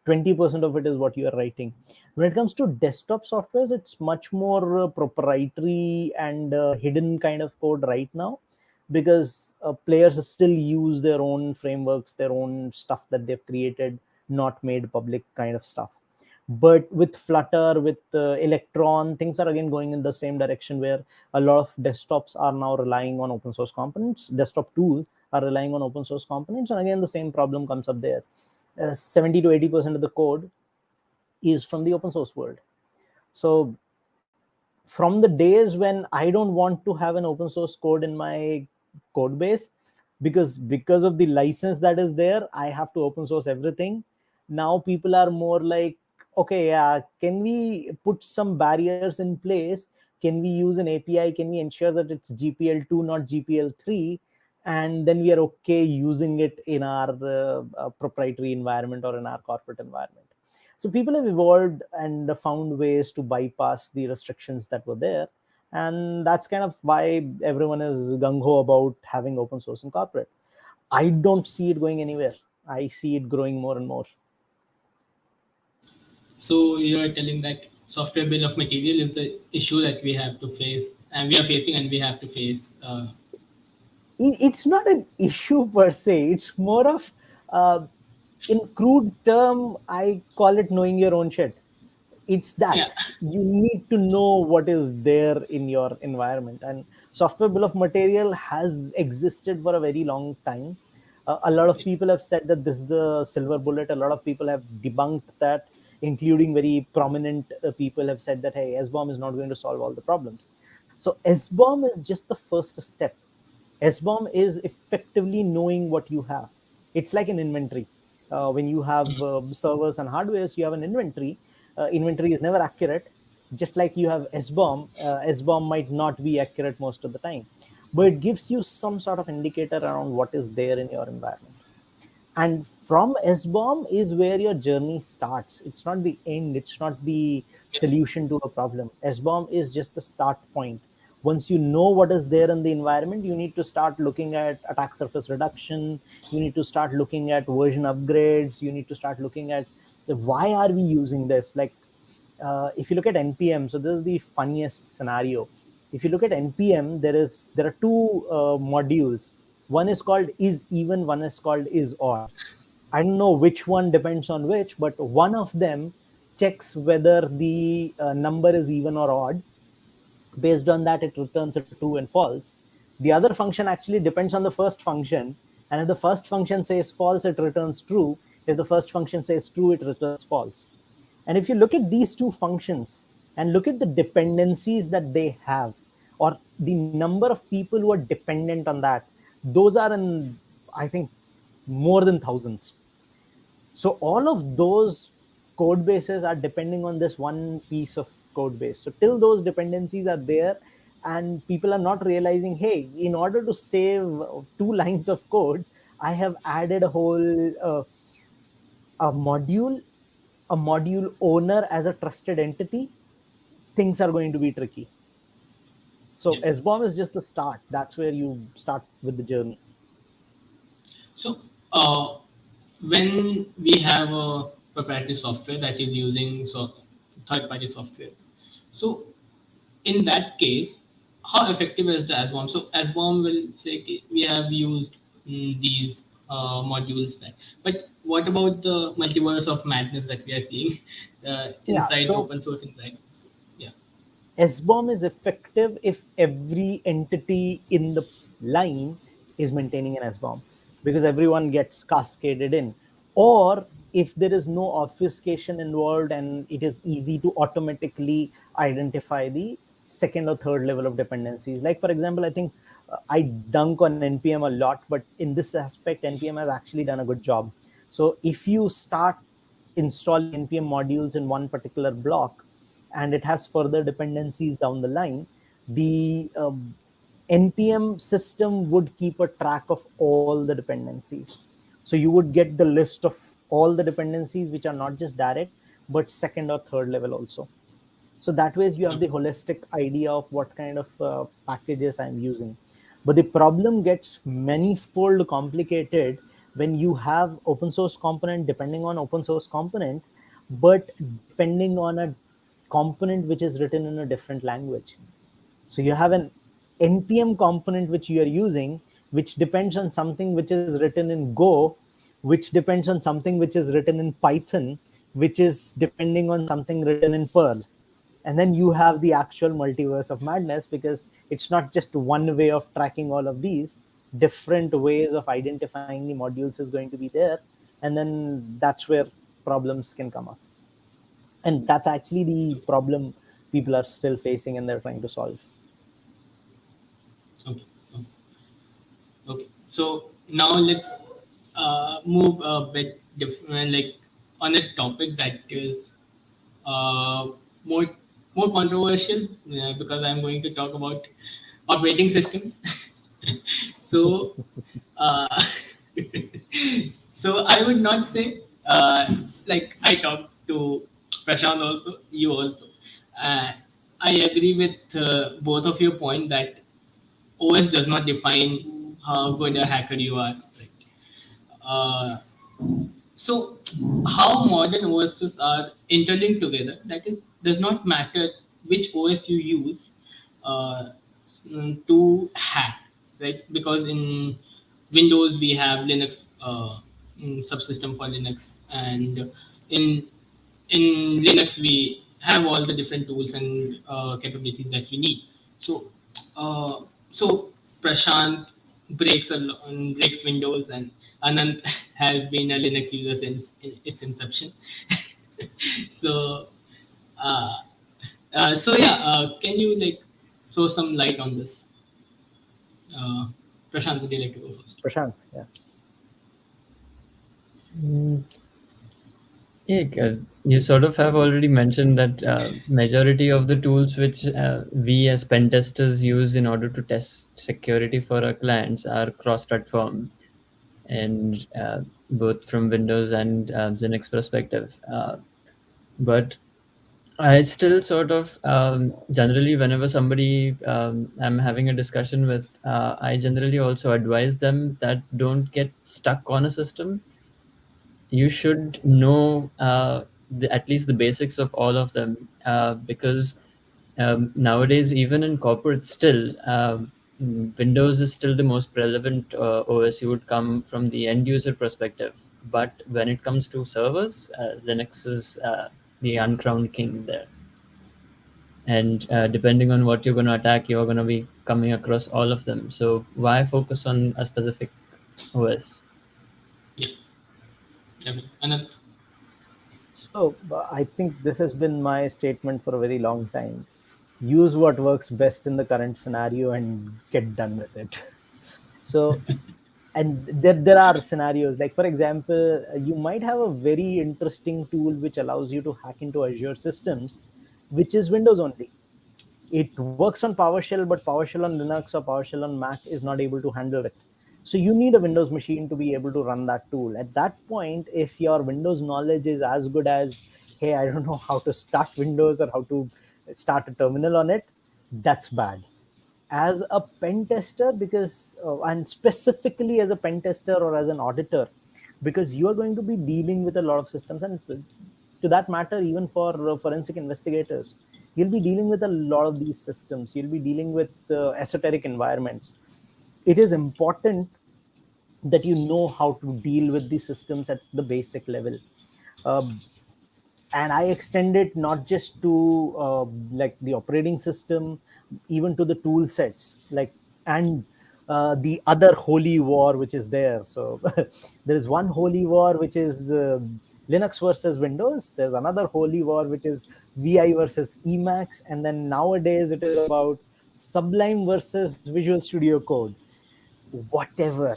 20% of it is what you are writing. When it comes to desktop softwares, it's much more proprietary and hidden kind of code right now, because players still use their own frameworks, their own stuff that they've created, not made public kind of stuff. But with Flutter, with Electron, things are again going in the same direction, where a lot of desktops are now relying on open source components. Desktop tools are relying on open source components, and again the same problem comes up there. 70 to 80% of the code is from the open source world. So from the days when I don't want to have an open source code in my code base, because of the license that is there, I have to open source everything. Now people are more like, okay, yeah, can we put some barriers in place? Can we use an API? Can we ensure that it's GPL2, not GPL3? And then we are okay using it in our proprietary environment or in our corporate environment. So people have evolved and found ways to bypass the restrictions that were there. And that's kind of why everyone is gung-ho about having open source in corporate. I don't see it going anywhere. I see it growing more and more. So you are telling that software bill of material is the issue that we have to face, and we are facing, and we have to face. It's not an issue per se. It's more of, in crude term, I call it knowing your own shit. It's that Yeah. you need to know what is there in your environment. And software bill of material has existed for a very long time. A lot of people have said that this is the silver bullet. A lot of people have debunked that, including very prominent people have said that, hey, SBOM is not going to solve all the problems. So SBOM is just the first step. SBOM is effectively knowing what you have. It's like an inventory. When you have servers and hardwares, you have an inventory. Inventory is never accurate. Just like you have SBOM, SBOM might not be accurate most of the time, but it gives you some sort of indicator around what is there in your environment. And from SBOM is where your journey starts. It's not the end. It's not the solution to a problem. SBOM is just the start point. Once you know what is there in the environment, you need to start looking at attack surface reduction. You need to start looking at version upgrades. You need to start looking at why are we using this. Like if you look at NPM, so this is the funniest scenario. If you look at NPM, there are two modules. One is called is even, one is called is odd. I don't know which one depends on which, but one of them checks whether the number is even or odd. Based on that, it returns a true and false. The other function actually depends on the first function. And if the first function says false, it returns true. If the first function says true, it returns false. And if you look at these two functions and look at the dependencies that they have, or the number of people who are dependent on that, those are in, I think, more than thousands. So all of those code bases are depending on this one piece of code base. So till those dependencies are there and people are not realizing, hey, in order to save 2 lines of code, I have added a whole a module owner as a trusted entity, things are going to be tricky. So Yeah. SBOM is just the start. That's where you start with the journey. So when we have a proprietary software that is using third-party softwares, so in that case, how effective is the SBOM? So SBOM will say, "Okay, we have used these modules that, but what about the multiverse of madness that we are seeing Yeah. inside So open source inside? So, yeah. SBOM is effective if every entity in the line is maintaining an SBOM, because everyone gets cascaded in. Or if there is no obfuscation involved, and it is easy to automatically identify the second or third level of dependencies. Like, for example, I think I dunk on npm a lot, but in this aspect npm has actually done a good job. So if you start installing npm modules in one particular block and it has further dependencies down the line, the npm system would keep a track of all the dependencies. So you would get the list of all the dependencies which are not just direct but second or third level also. So that ways you have the holistic idea of what kind of packages I'm using. But the problem gets manifold complicated when you have open source component depending on open source component, but depending on a component which is written in a different language. So you have an npm component which you are using, which depends on something which is written in Go, which depends on something which is written in Python, which is depending on something written in Perl. And then you have the actual multiverse of madness, because it's not just one way of tracking all of these. Different ways of identifying the modules is going to be there. And then that's where problems can come up. And that's actually the problem people are still facing and they're trying to solve. Okay. Okay. So now let's move a bit different, like on a topic that is uh, more more controversial, because I'm going to talk about operating systems. So, uh, so I would not say, like I talked to Prashant also, you also. Uh, I agree with both of your point that OS does not define how good a hacker you are. Right? Uh, so, how modern OSs are interlinked together, that is, does not matter which OS you use uh, to hack, right? Because in Windows we have Linux subsystem for Linux, and in in Linux we have all the different tools and capabilities that we need. So, uh, so Prashant breaks Windows, and Anant has been a Linux user since its inception. So, uh, so yeah, can you like throw some light on this? Uh, Prashant, would you like to go first? Prashant, yeah. Mm, yeah, you sort of have already mentioned that majority of the tools which we as pen testers use in order to test security for our clients are cross-platform, and both from Windows and Linux perspective. But I still sort of generally, whenever somebody I'm having a discussion with, I generally also advise them that don't get stuck on a system. You should know at least the basics of all of them, because nowadays, even in corporate, still Windows is still the most relevant OS you would come from the end user perspective. But when it comes to servers, Linux is the uncrowned king there. And depending on what you're going to attack, you're going to be coming across all of them. So why focus on a specific OS? Yeah, Anant. So I think this has been my statement for a very long time. Use what works best in the current scenario and get done with it. So, and there are scenarios, like for example, you might have a very interesting tool which allows you to hack into Azure systems, which is Windows only. It works on PowerShell, but PowerShell on Linux or PowerShell on Mac is not able to handle it. So you need a Windows machine to be able to run that tool. At that point, if your Windows knowledge is as good as, hey, I don't know how to start Windows or how to start a terminal on it, that's bad. As a pen tester, because and specifically as a pen tester or as an auditor, because you are going to be dealing with a lot of systems, and to that matter, even for forensic investigators, you'll be dealing with a lot of these systems. You'll be dealing with esoteric environments. It is important that you know how to deal with these systems at the basic level. Um, and I extend it not just to like the operating system, even to the tool sets, like, and the other holy war which is there. So there is one holy war which is Linux versus Windows. There's another holy war, which is VI versus Emacs. And then nowadays it is about Sublime versus Visual Studio Code. Whatever.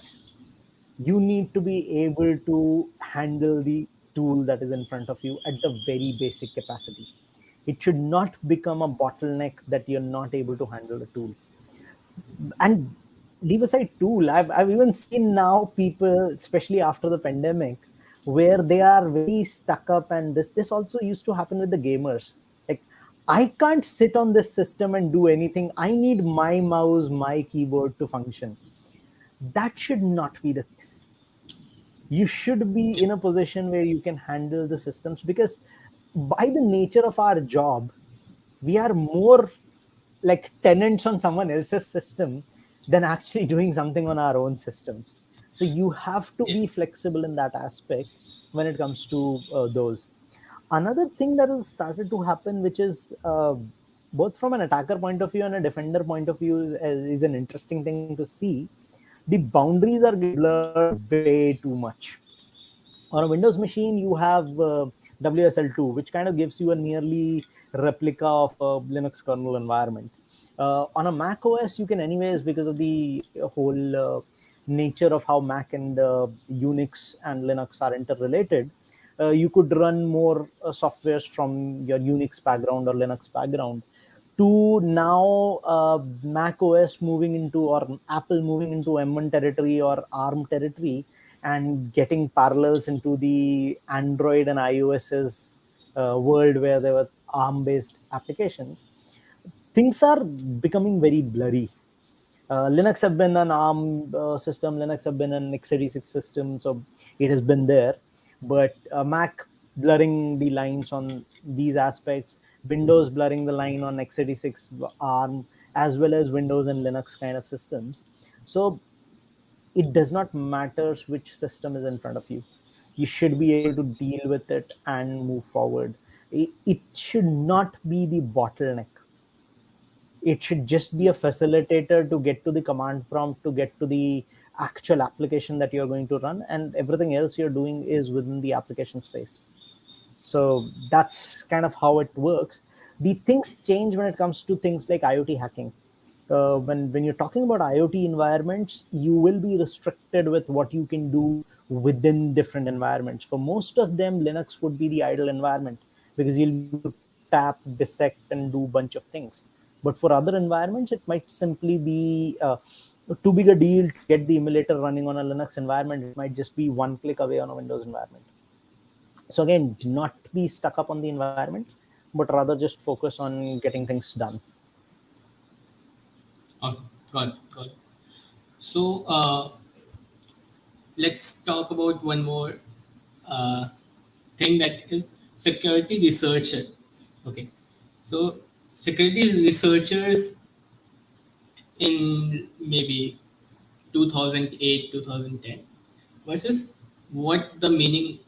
You need to be able to handle the tool that is in front of you at the very basic capacity. It should not become a bottleneck that you're not able to handle the tool. And leave aside tool, I've even seen now people, especially after the pandemic, where they are very stuck up. And this also used to happen with the gamers. Like, I can't sit on this system and do anything. I need my mouse, my keyboard to function. That should not be the case. You should be in a position where you can handle the systems, because by the nature of our job, we are more like tenants on someone else's system than actually doing something on our own systems. So you have to Yeah. be flexible in that aspect when it comes to those. Another thing that has started to happen, which is both from an attacker point of view and a defender point of view, is an interesting thing to see. The boundaries are getting blurred way too much. On a Windows machine, you have WSL2, which kind of gives you a nearly replica of a Linux kernel environment. On a Mac OS, you can anyways, because of the whole nature of how Mac and Unix and Linux are interrelated, you could run more softwares from your Unix background or Linux background, to now Mac OS moving into, or Apple moving into M1 territory or ARM territory, and getting parallels into the Android and iOS's world where there were ARM based applications. Things are becoming very blurry. Linux have been an ARM system, Linux have been an x86 system, so it has been there. But Mac blurring the lines on these aspects, Windows blurring the line on x86 ARM, as well as Windows and Linux kind of systems. So it does not matter which system is in front of you. You should be able to deal with it and move forward. It should not be the bottleneck. It should just be a facilitator to get to the command prompt, to get to the actual application that you're going to run, and everything else you're doing is within the application space. So that's kind of how it works. The things change when it comes to things like IoT hacking. When you're talking about IoT environments, you will be restricted with what you can do within different environments. For most of them, Linux would be the ideal environment, because you'll be able to tap, dissect, and do a bunch of things. But for other environments, it might simply be too big a deal to get the emulator running on a Linux environment. It might just be one click away on a Windows environment. So again, not be stuck up on the environment, but rather just focus on getting things done. Awesome. Got it. Got it. So let's talk about one more uh, thing, that is security researchers. Okay. So security researchers in maybe 2008, 2010 versus what the meaning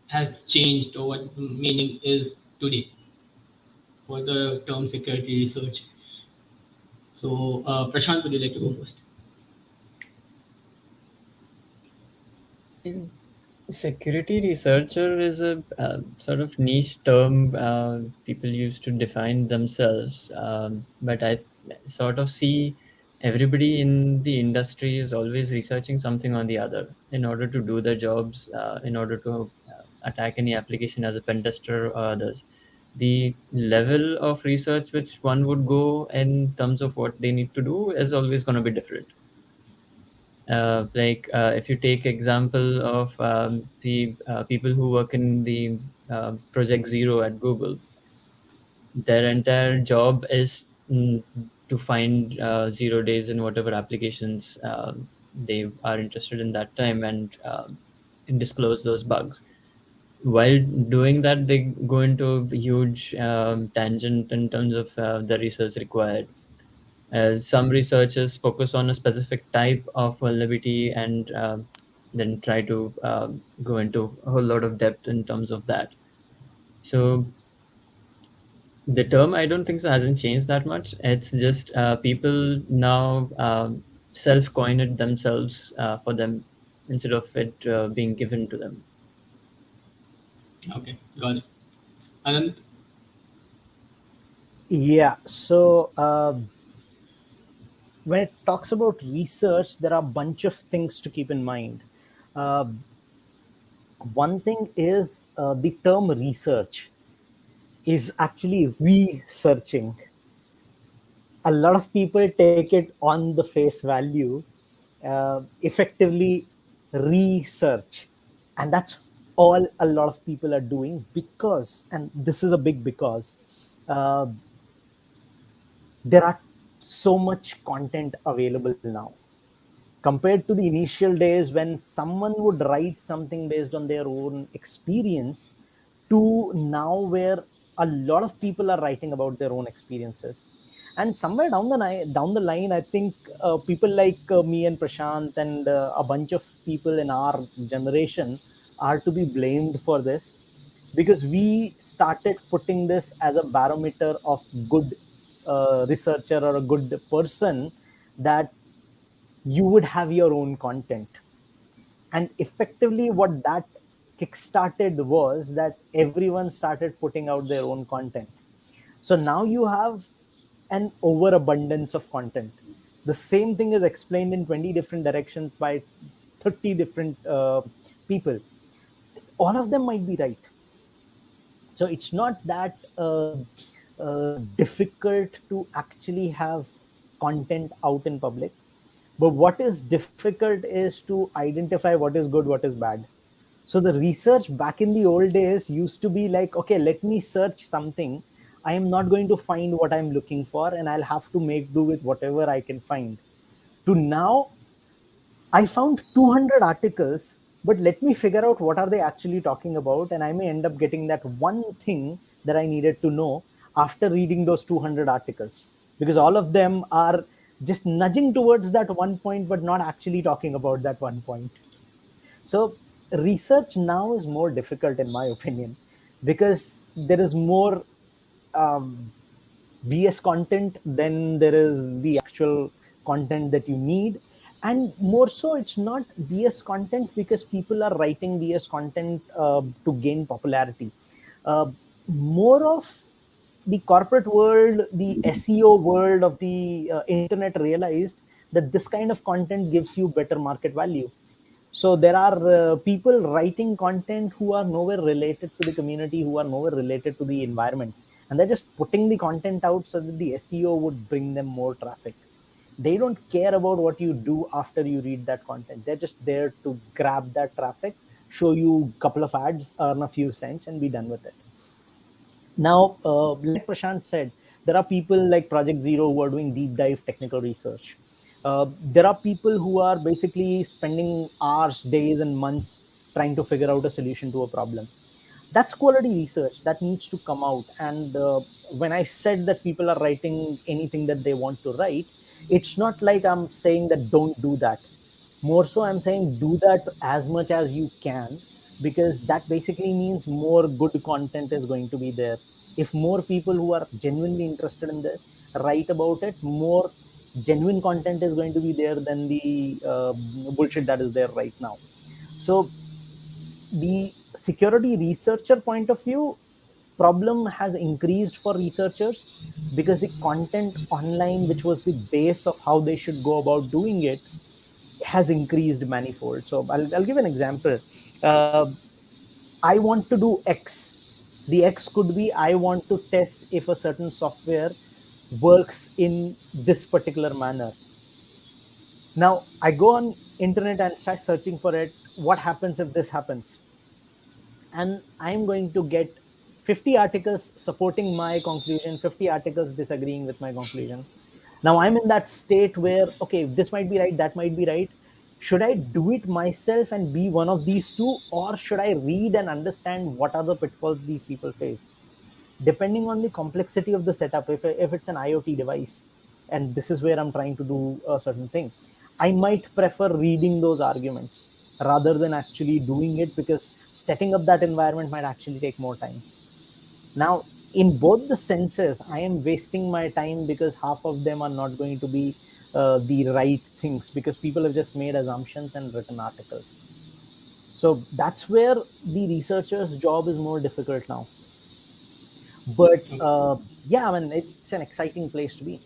has changed, or what the meaning is today for the term security research. So, Prashant, would you like to go first? Security researcher is a sort of niche term people use to define themselves, but I sort of see everybody in the industry is always researching something on the other in order to do their jobs, in order to attack any application as a pen tester or others. The level of research which one would go in terms of what they need to do is always going to be different. If you take example of the people who work in the project zero at Google, their entire job is to find 0 days in whatever applications they are interested in that time, and disclose those bugs. While doing that, they go into a huge tangent in terms of the research required. Some researchers focus on a specific type of vulnerability, and then try to go into a whole lot of depth in terms of that. So the term, I don't think so, hasn't changed that much. It's just people now self-coin it themselves for them instead of it being given to them. Okay, got it. Anant? Yeah. So when it talks about research, there are a bunch of things to keep in mind. Uh, One thing is the term research is actually researching. A lot of people take it on the face value, effectively research. And that's all a lot of people are doing because, and this is a big because, uh, there are so much content available now compared to the initial days when someone would write something based on their own experience, to now where a lot of people are writing about their own experiences. And somewhere down the line, I think people like me and Prashant and a bunch of people in our generation are to be blamed for this, because we started putting this as a barometer of good researcher or a good person, that you would have your own content. And effectively what that kickstarted was that everyone started putting out their own content. So now you have an overabundance of content. The same thing is explained in 20 different directions by 30 different people. All of them might be right. So it's not that difficult to actually have content out in public. But what is difficult is to identify what is good, what is bad. So the research back in the old days used to be like, okay, let me search something. I am not going to find what I'm looking for, and I'll have to make do with whatever I can find. To now, I found 200 articles, but let me figure out what are they actually talking about, and I may end up getting that one thing that I needed to know after reading those 200 articles, because all of them are just nudging towards that one point, but not actually talking about that one point. So research now is more difficult, in my opinion, because there is more um, BS content than there is the actual content that you need. And more so, it's not BS content because people are writing BS content to gain popularity. Uh, More of the corporate world, the SEO world of the internet realized that this kind of content gives you better market value. So there are people writing content who are nowhere related to the community, who are nowhere related to the environment, and they're just putting the content out so that the SEO would bring them more traffic. They don't care about what you do after you read that content. They're just there to grab that traffic, show you a couple of ads, earn a few cents, and be done with it. Now, like Prashant said, there are people like Project Zero who are doing deep dive technical research. There are people who are basically spending hours, days, and months trying to figure out a solution to a problem. That's quality research that needs to come out. And when I said that people are writing anything that they want to write, it's not like I'm saying that don't do that. More so, I'm saying do that as much as you can, because that basically means more good content is going to be there. If more people who are genuinely interested in this write about it, more genuine content is going to be there than the bullshit that is there right now. So the security researcher point of view, problem has increased for researchers because the content online, which was the base of how they should go about doing it, has increased manifold. So I'll give an example. uh, I want to do X. The X could be I want to test if a certain software works in this particular manner. Now I go on internet and start searching for it. What happens if this happens? And I'm going to get 50 articles supporting my conclusion, 50 articles disagreeing with my conclusion. Now I'm in that state where, okay, this might be right, that might be right. Should I do it myself and be one of these two, or should I read and understand what are the pitfalls these people face? Depending on the complexity of the setup, if it's an IoT device and this is where I'm trying to do a certain thing, I might prefer reading those arguments rather than actually doing it, because setting up that environment might actually take more time. Now, in both the senses, I am wasting my time because half of them are not going to be the right things, because people have just made assumptions and written articles. So that's where the researcher's job is more difficult now. But yeah, I mean, it's an exciting place to be.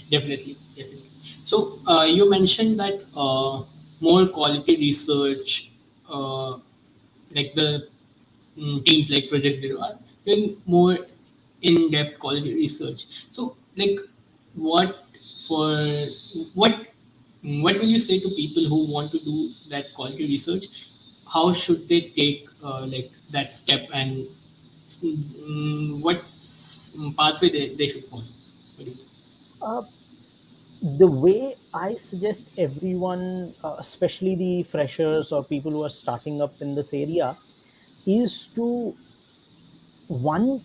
Definitely, definitely. So you mentioned that more quality research, like the teams like Project Zero are doing more in-depth quality research. So, like, what for what what will you say to people who want to do that quality research? How should they take like that step, and what pathway they should follow? What do you think? Uh, the way I suggest everyone, especially the freshers or people who are starting up in this area, is to one,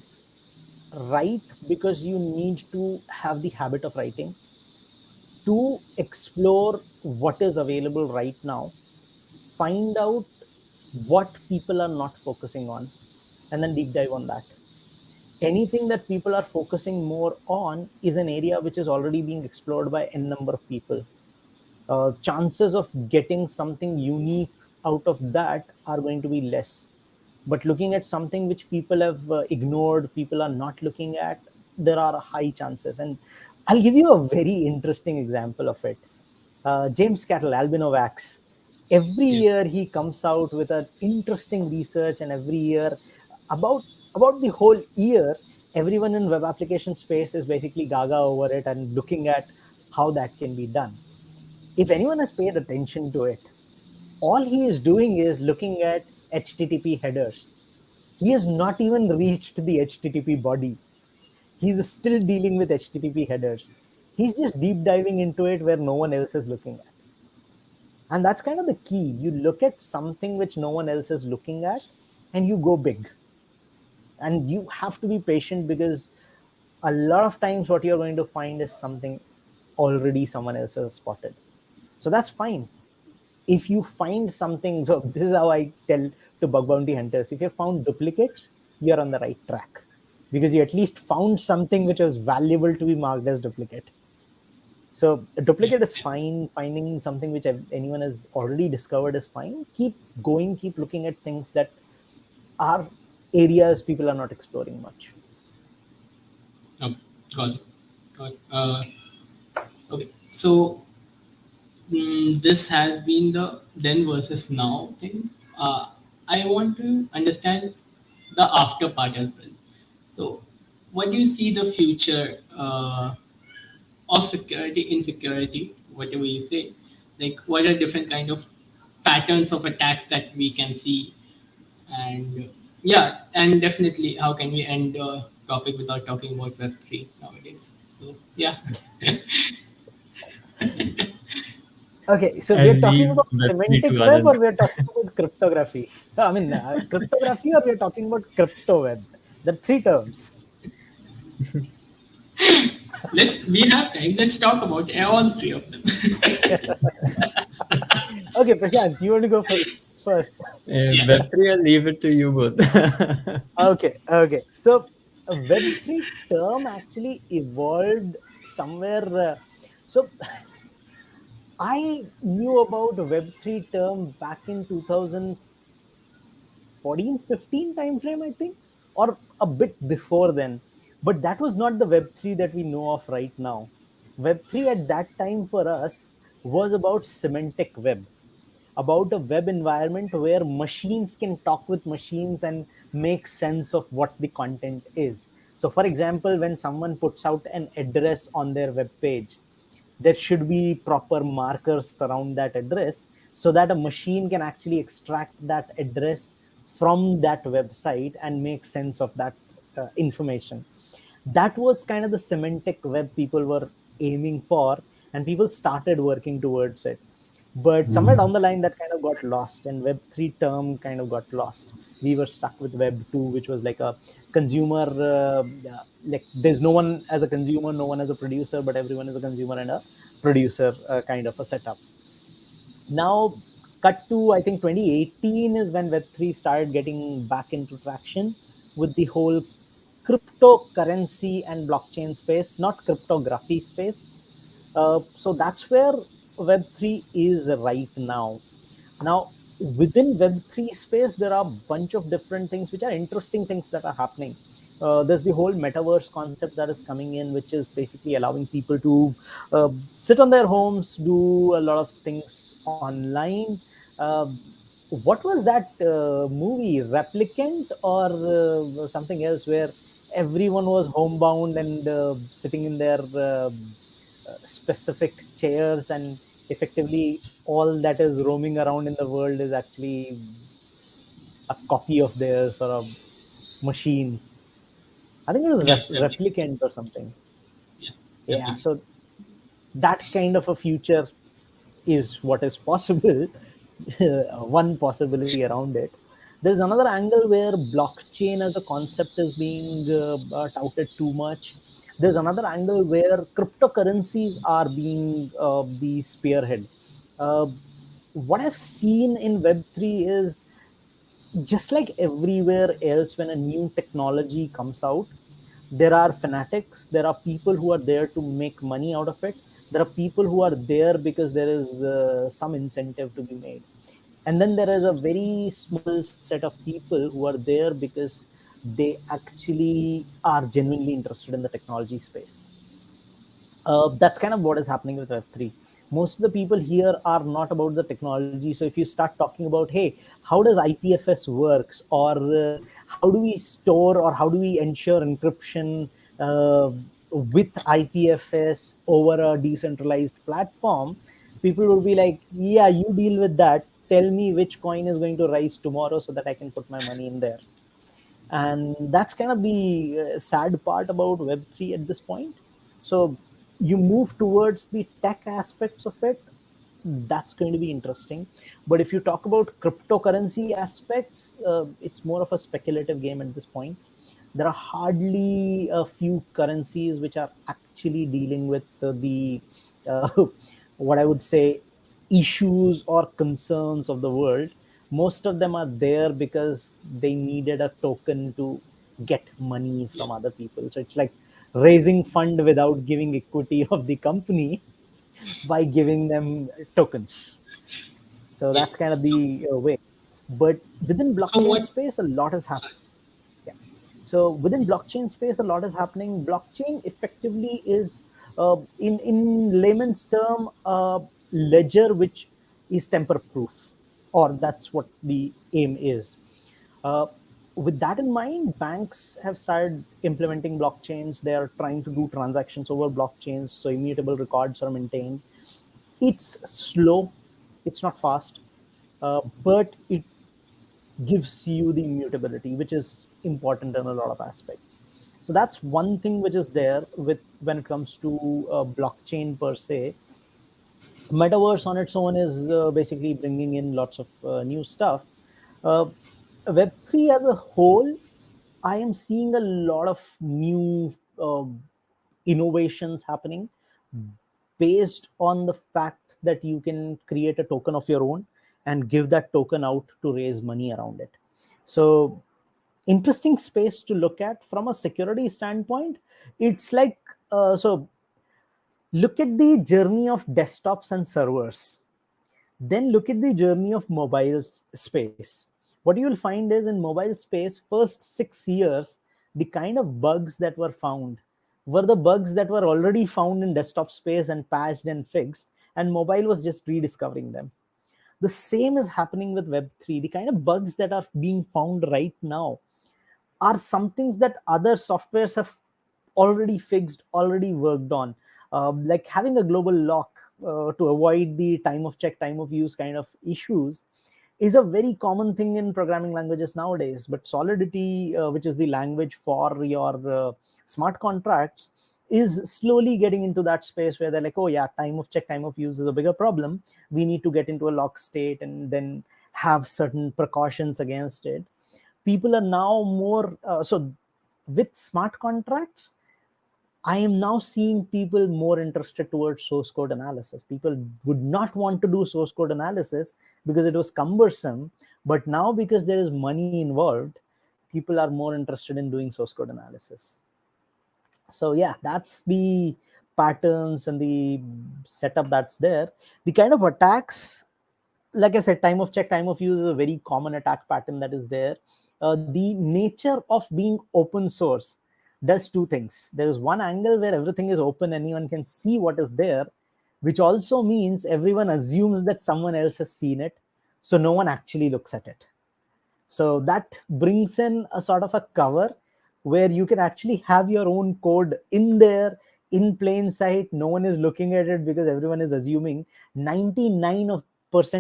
write because you need to have the habit of writing. Two, explore what is available right now. Find out what people are not focusing on, and then deep dive on that. Anything that people are focusing more on is an area which is already being explored by n number of people. Chances of getting something unique out of that are going to be less. But looking at something which people have ignored, people are not looking at, there are high chances. And I'll give you a very interesting example of it. James Cattle, Albinovax. Every Yeah. year he comes out with an interesting research, and every year, about about the whole year, everyone in web application space is basically gaga over it and looking at how that can be done. If anyone has paid attention to it, all he is doing is looking at HTTP headers. He has not even reached the HTTP body. He's still dealing with HTTP headers. He's just deep diving into it where no one else is looking at. And that's kind of the key. You look at something which no one else is looking at and you go big. And you have to be patient because a lot of times what you're going to find is something already someone else has spotted. So that's fine. If you find something, so this is how I tell to bug bounty hunters, if you found duplicates, you're on the right track because you at least found something which was valuable to be marked as duplicate. So a Yeah. duplicate is fine. Finding something which anyone has already discovered is fine. Keep going, keep looking at things that are areas people are not exploring much. Okay. Got it. Got it. Okay. So this has been the then versus now thing. I want to understand the after part as well. So, what do you see the future of security, insecurity, whatever you say? Like, what are different kind of patterns of attacks that we can see? And yeah, and definitely, how can we end the topic without talking about Web3 nowadays? So, yeah. Okay, so we're I'll talking leave about Web3 semantic to web Anand. or we're talking about cryptography? I mean, cryptography or we're talking about crypto web? The three terms. We have time. Let's talk about all three of them. Okay, Prashant, you want to go first. Yeah. Web3, I'll leave it to you both. Okay, okay. So a Web3 term actually evolved somewhere. So I knew about Web3 term back in 2014, 15 timeframe, I think, or a bit before then. But that was not the Web3 that we know of right now. Web3 at that time for us was about semantic web, about a web environment where machines can talk with machines and make sense of what the content is. So, for example, when someone puts out an address on their web page, there should be proper markers around that address so that a machine can actually extract that address from that website and make sense of that information. That was kind of the semantic web people were aiming for, and people started working towards it. But somewhere down the line, that kind of got lost, and Web3 term kind of got lost. We were stuck with Web2, which was like a consumer, like there's no one as a consumer, no one as a producer, but everyone is a consumer and a producer kind of a setup. Now, cut to I think 2018 is when Web3 started getting back into traction with the whole cryptocurrency and blockchain space, not cryptography space. So that's where Web3 is right now. Now, within Web3 space, there are a bunch of different things which are interesting things that are happening. There's the whole metaverse concept that is coming in, which is basically allowing people to sit on their homes, do a lot of things online. Uh, what was that movie, Replicant or something else, where everyone was homebound and sitting in their specific chairs, and effectively all that is roaming around in the world is actually a copy of theirs or a machine. I think it was Yeah, Replicant or something. yeah, Yeah, so that kind of a future is what is possible. One possibility around it. There's another angle where blockchain as a concept is being touted too much. There's another angle where cryptocurrencies are being the spearhead. Uh, what I've seen in Web3 is, just like everywhere else, when a new technology comes out, there are fanatics, there are people who are there to make money out of it, there are people who are there because there is some incentive to be made, and then there is a very small set of people who are there because they actually are genuinely interested in the technology space. That's kind of what is happening with Web3. Most of the people here are not about the technology. So if you start talking about, hey, how does IPFS works, or how do we store, or how do we ensure encryption with IPFS over a decentralized platform, people will be like, yeah, you deal with that. Tell me which coin is going to rise tomorrow so that I can put my money in there. And that's kind of the sad part about Web3 at this point. So you move towards the tech aspects of it, that's going to be interesting. But if you talk about cryptocurrency aspects, it's more of a speculative game at this point. There are hardly a few currencies which are actually dealing with the uh, what I would say, issues or concerns of the world. Most of them are there because they needed a token to get money yeah, from other people. So it's like raising fund without giving equity of the company by giving them tokens. So yeah. that's kind of So, the way. But within so blockchain what? space, a lot is happening. Sorry. Yeah. So within blockchain space, a lot is happening. Blockchain effectively is, in layman's term, a ledger which is temper proof, or that's what the aim is. Uh, with that in mind, banks have started implementing blockchains. They are trying to do transactions over blockchains, so immutable records are maintained. It's slow, it's not fast, but it gives you the immutability, which is important in a lot of aspects. So that's one thing which is there with when it comes to blockchain per se. Metaverse on its own is basically bringing in lots of new stuff. uh, Web3 as a whole, I am seeing a lot of new innovations happening based on the fact that you can create a token of your own and give that token out to raise money around it. So interesting space to look at from a security standpoint. It's like, so look at the journey of desktops and servers, then look at the journey of mobile space. What you will find is, in mobile space, first 6 years, the kind of bugs that were found were the bugs that were already found in desktop space and patched and fixed, and mobile was just rediscovering them. The same is happening with Web3. The kind of bugs that are being found right now are some things that other softwares have already fixed, already worked on. Like having a global lock to avoid the time of check, time of use kind of issues is a very common thing in programming languages nowadays. But Solidity, which is the language for your smart contracts, is slowly getting into that space where they're like, oh yeah, time of check, time of use is a bigger problem. We need to get into a lock state and then have certain precautions against it. People are now more so with smart contracts. I am now seeing people more interested towards source code analysis. People would not want to do source code analysis because it was cumbersome, but now because there is money involved, people are more interested in doing source code analysis. So yeah, that's the patterns and the setup that's there. The kind of attacks, like I said, time of check, time of use is a very common attack pattern that is there. The nature of being open source does two things. There is one angle where everything is open, anyone can see what is there, which also means everyone assumes that someone else has seen it, so no one actually looks at it. So that brings in a sort of a cover where you can actually have your own code in there in plain sight. No one is looking at it because everyone is assuming 99%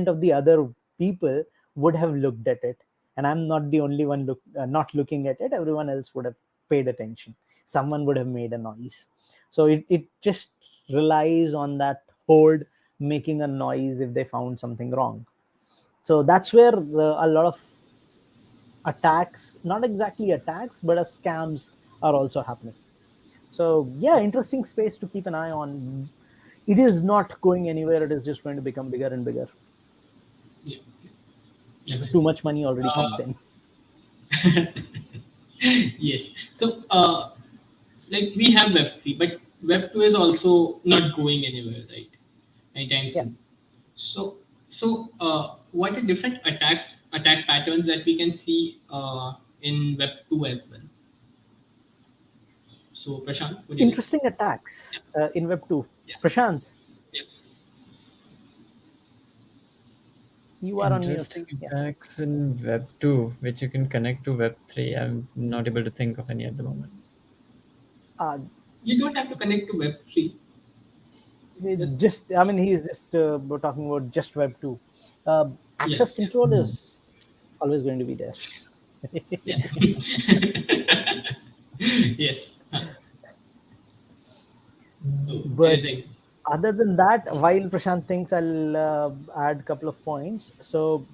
of the other people would have looked at it. And I'm not the only one not looking at it. Everyone else would have paid attention. Someone would have made a noise. So it just relies on that horde making a noise if they found something wrong. So that's where a lot of attacks, not exactly attacks, but scams are also happening. So yeah, interesting space to keep an eye on. It is not going anywhere. It is just going to become bigger and bigger. Yeah. Yeah. Too much money already Uh, pumped in. yes. So, like we have Web 3, but Web 2 is also not going anywhere, right? Anytime Yeah. soon. What are different attack patterns that we can see in Web 2 as well? So, Prashant, would you like? Interesting attacks in Web 2. Yeah. Prashant, Yeah. you are on mute. Interesting Yeah. attacks in Web 2, which you can connect to Web 3. I'm not able to think of any at the moment. You don't have to connect to Web 3. Just, I mean, he's just we're talking about just Web 2. Access Yeah. control is always going to be there. Yeah. Yes. So, But anything. other than that, while Prashant thinks, I'll add a couple of points. So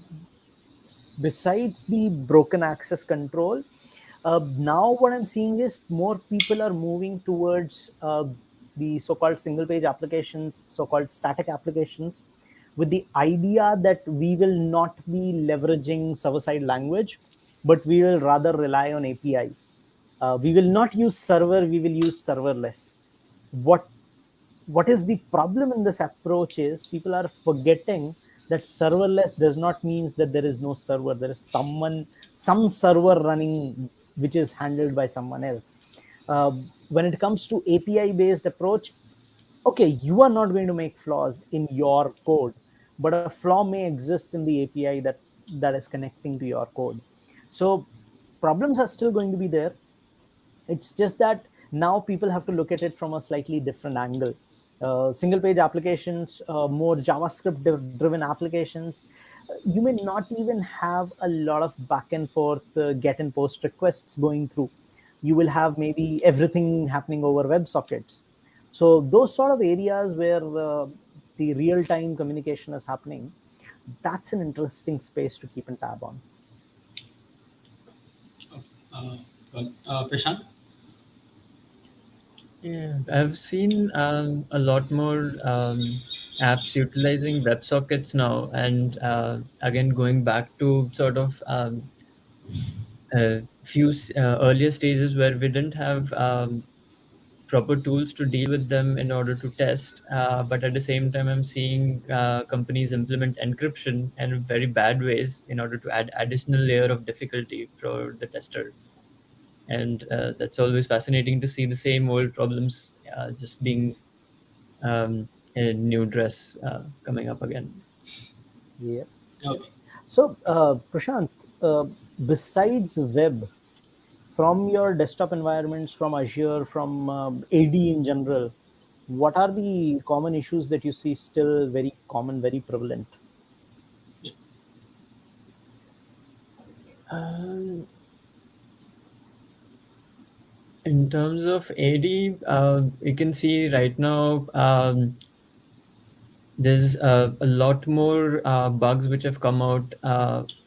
besides the broken access control, now what I'm seeing is more people are moving towards the so-called single page applications, so-called static applications, with the idea that we will not be leveraging server-side language, but we will rather rely on API. We will not use server, we will use serverless. What is the problem in this approach is people are forgetting that serverless does not means that there is no server. There is some server running which is handled by someone else. When it comes to API based approach, okay, you are not going to make flaws in your code, but a flaw may exist in the API that is connecting to your code. So problems are still going to be there. It's just that now people have to look at it from a slightly different angle. Single page applications, more JavaScript driven applications, you may not even have a lot of back and forth get and post requests going through. You will have maybe everything happening over WebSockets. So those sort of areas where the real time communication is happening, that's an interesting space to keep a tab on. Prashant? Yeah, I've seen a lot more apps utilizing WebSockets now, and again going back to sort of earlier stages where we didn't have proper tools to deal with them in order to test. But at the same time, I'm seeing companies implement encryption in very bad ways in order to add additional layer of difficulty for the tester. And that's always fascinating to see the same old problems just being in a new dress coming up again. Yeah. Okay. So, Prashant, besides web, from your desktop environments, from Azure, from AD in general, what are the common issues that you see still very common, very prevalent? Yeah. In terms of AD, you can see right now there's a lot more bugs which have come out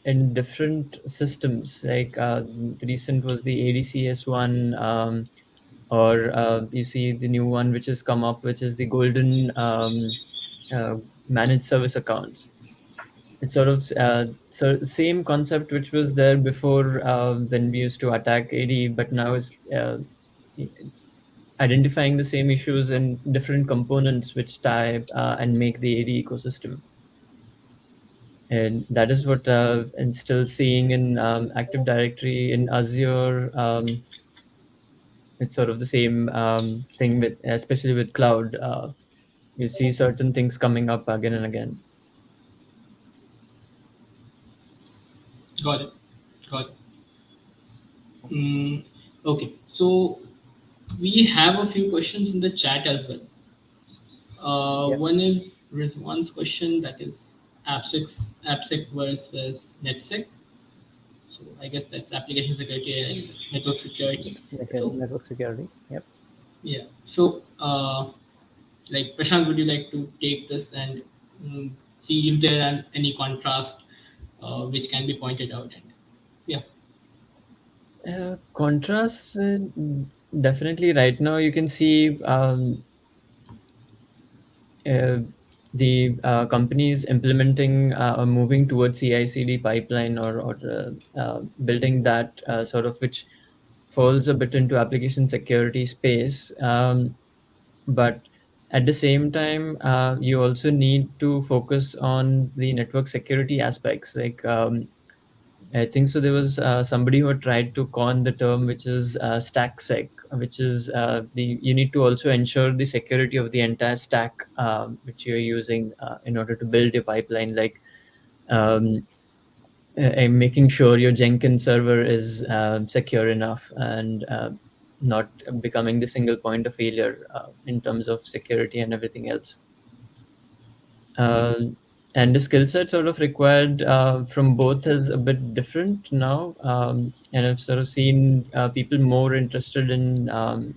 in different systems. Like the recent was the ADCS one, or you see the new one which has come up, which is the golden uh, managed service accounts. It's sort of same concept which was there before when we used to attack AD, but now it's identifying the same issues in different components which tie and make the AD ecosystem. And that is what I'm still seeing in Active Directory in Azure. It's sort of the same thing with, especially with cloud. You see certain things coming up again and again. Got it. Got it. Okay. So we have a few questions in the chat as well. Yep. One is Rizwan's question, that is AppSec versus NetSec. So I guess that's application security and network security. So Network security. Yep. yeah. So like Prashant, would you like to take this and see if there are any contrast which can be pointed out? And yeah. Contrast, definitely right now you can see uh, the companies implementing or moving towards CI/CD pipeline, or building that sort of, which falls a bit into application security space. But at the same time, you also need to focus on the network security aspects. Like I think so. There was somebody who had tried to coin the term, which is stack sec, which is the you need to also ensure the security of the entire stack which you're using in order to build a pipeline. Like um, making sure your Jenkins server is secure enough and not becoming the single point of failure in terms of security and everything else. Uh, and the skill set sort of required from both is a bit different now. And I've sort of seen people more interested in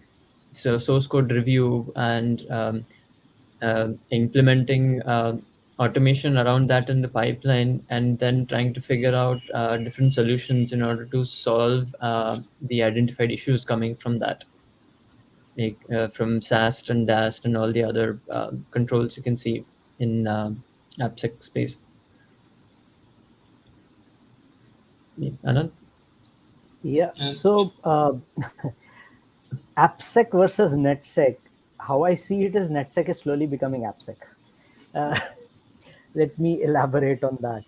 source code review and implementing automation around that in the pipeline, and then trying to figure out different solutions in order to solve the identified issues coming from that, like from SAST and DAST and all the other controls you can see in AppSec space. Anant? Yeah. And So AppSec versus NetSec. How I see it is NetSec is slowly becoming AppSec. Uh, Let me elaborate on that.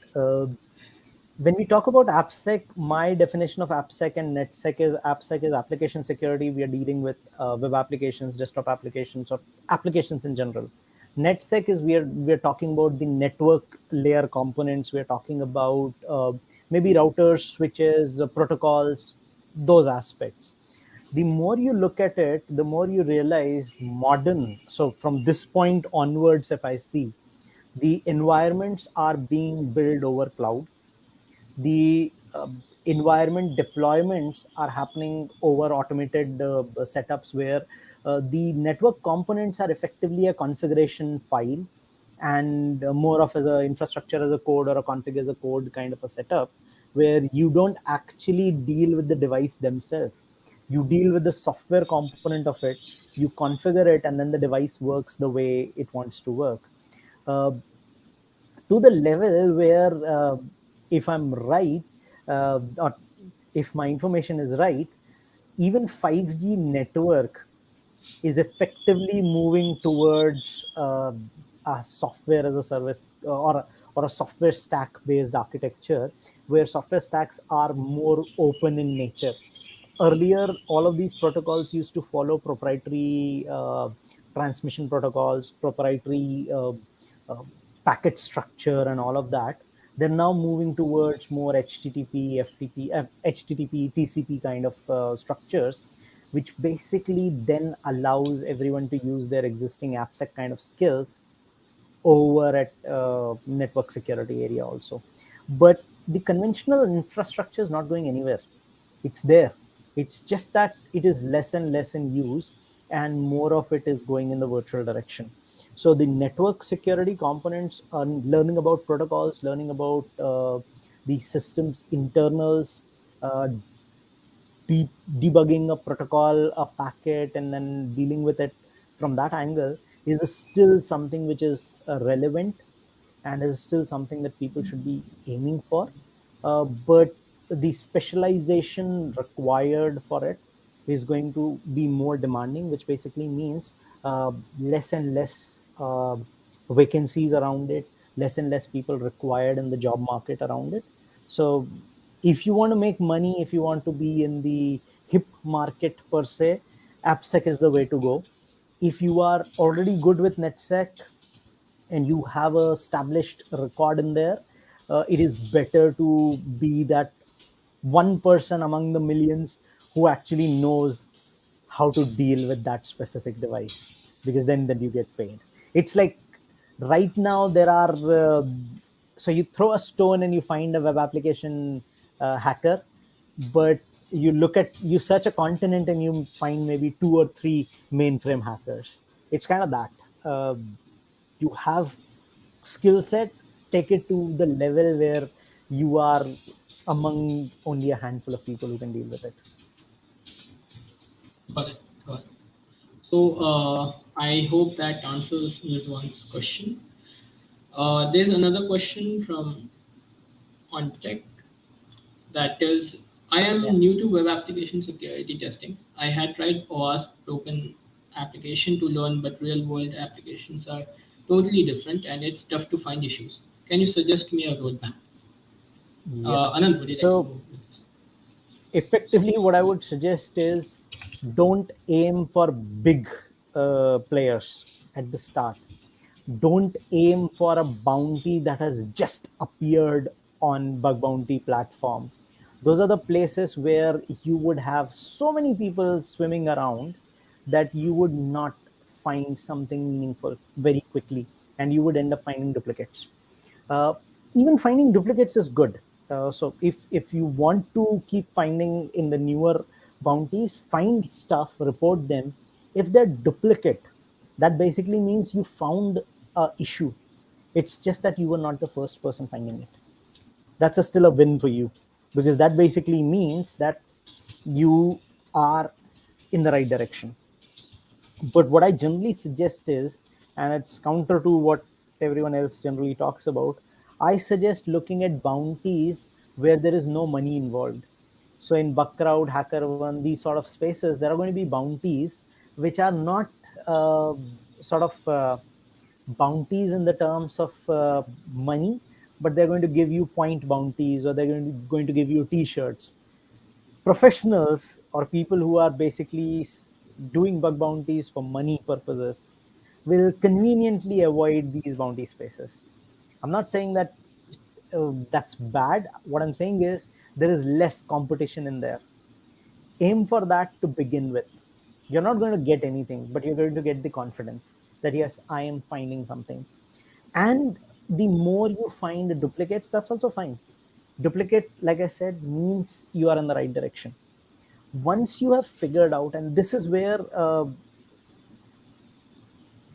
When we talk about AppSec, my definition of AppSec and NetSec is AppSec is application security. We are dealing with web applications, desktop applications, or applications in general. NetSec is we are talking about the network layer components. We are talking about maybe routers, switches, protocols, those aspects. The more you look at it, the more you realize modern. So from this point onwards, if I see, the environments are being built over cloud. The environment deployments are happening over automated setups where the network components are effectively a configuration file, and more of as a infrastructure as a code or a config as a code kind of a setup, where you don't actually deal with the device themselves. You deal with the software component of it, you configure it, and then the device works the way it wants to work. uh, to the level where, if I'm right, or if my information is right, even 5G network is effectively moving towards a software as a service, or a software stack based architecture, where software stacks are more open in nature. Earlier, all of these protocols used to follow proprietary transmission protocols, proprietary uh, packet structure, and all of that. They're now moving towards more HTTP, FTP, HTTP, TCP kind of structures, which basically then allows everyone to use their existing AppSec kind of skills over at network security area also. But the conventional infrastructure is not going anywhere. It's there. It's just that it is less and less in use, and more of it is going in the virtual direction. So the network security components are learning about protocols, learning about the system's internals, uh, debugging a protocol, a packet, and then dealing with it from that angle is still something which is relevant, and is still something that people should be aiming for. But the specialization required for it is going to be more demanding, which basically means less and less vacancies around it, less and less people required in the job market around it. So if you want to make money, if you want to be in the hip market per se, AppSec is the way to go. If you are already good with NetSec and you have a established record in there, it is better to be that one person among the millions who actually knows how to deal with that specific device, because then you get paid. It's like right now there are so you throw a stone and you find a web application hacker, but you search a continent and you find maybe 2 or 3 mainframe hackers. It's kind of that. uh, you have skill set, take it to the level where you are among only a handful of people who can deal with it. Got it. Got it. So I hope that answers Rizwan's question. There's another question from on tech that is, I am Yeah. new to web application security testing. I had tried OWASP token application to learn, but real world applications are totally different and it's tough to find issues. Can you suggest me a roadmap? Yeah. Anand, would you like to So go with this? effectively, what I would suggest is don't aim for big players at the start. Don't aim for a bounty that has just appeared on bug bounty platform. Those are the places where you would have so many people swimming around that you would not find something meaningful very quickly, and you would end up finding duplicates. uh, Even finding duplicates is good. So if you want to keep finding in the newer bounties, find stuff, report them. If they're duplicate, that basically means you found a issue. It's just that you were not the first person finding it. That's still a win for you, because that basically means that you are in the right direction. But what I generally suggest is, and it's counter to what everyone else generally talks about, I suggest looking at bounties where there is no money involved. So in Buckcrowd, HackerOne, these sort of spaces, there are going to be bounties which are not uh, sort of bounties in the terms of money, but they're going to give you point bounties, or they're going to give you t-shirts. Professionals or people who are basically doing bug bounties for money purposes will conveniently avoid these bounty spaces. I'm not saying that that's bad. What I'm saying is there is less competition in there. Aim for that to begin with. You're not going to get anything, but you're going to get the confidence that yes, I am finding something. And the more you find duplicates, that's also fine. Duplicate, like I said, means you are in the right direction. Once you have figured out, and this is where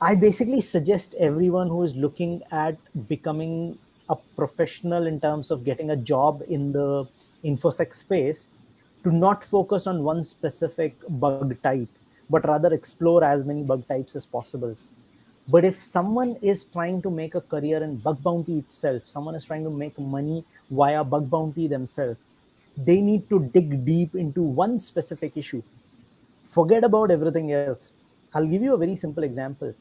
I basically suggest everyone who is looking at becoming a professional in terms of getting a job in the infosec space to not focus on one specific bug type, but rather explore as many bug types as possible. But if someone is trying to make a career in bug bounty itself, someone is trying to make money via bug bounty themselves, they need to dig deep into one specific issue. Forget about everything else. I'll give you a very simple example.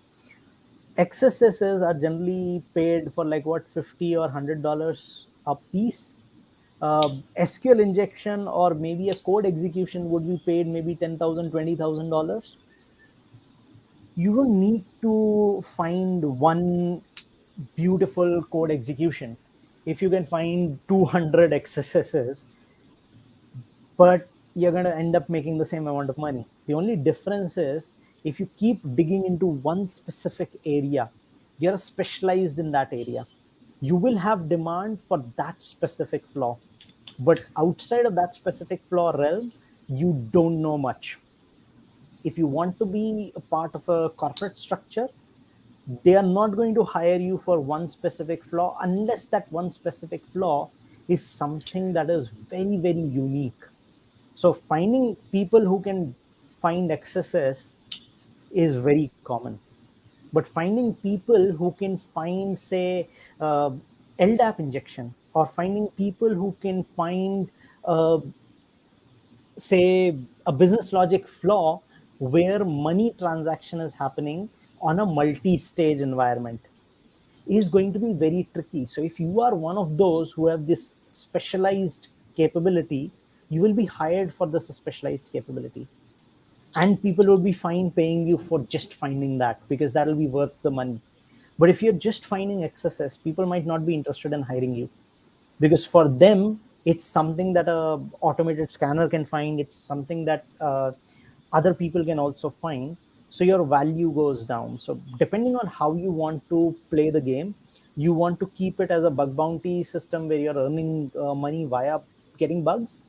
XSSs are generally paid for like what, 50 or $100 a piece. SQL injection or maybe a code execution would be paid maybe $10,000, $20,000. You don't need to find one beautiful code execution. If you can find 200 XSSs, but you're going to end up making the same amount of money. The only difference is if you keep digging into one specific area, you're specialized in that area. You will have demand for that specific flaw. But outside of that specific flaw realm, you don't know much. If you want to be a part of a corporate structure, they are not going to hire you for one specific flaw unless that one specific flaw is something that is very, very unique. So finding people who can find XSS is very common, but finding people who can find, say, uh, LDAP injection, or finding people who can find, uh, say, a business logic flaw where money transaction is happening on a multi-stage environment, is going to be very tricky. So if you are one of those who have this specialized capability, you will be hired for this specialized capability, and people would be fine paying you for just finding that, because that will be worth the money. But if you're just finding XSS, people might not be interested in hiring you, because for them it's something that a automated scanner can find, it's something that other people can also find. So your value goes down. So depending on how you want to play the game, you want to keep it as a bug bounty system where you're earning money via getting bugs,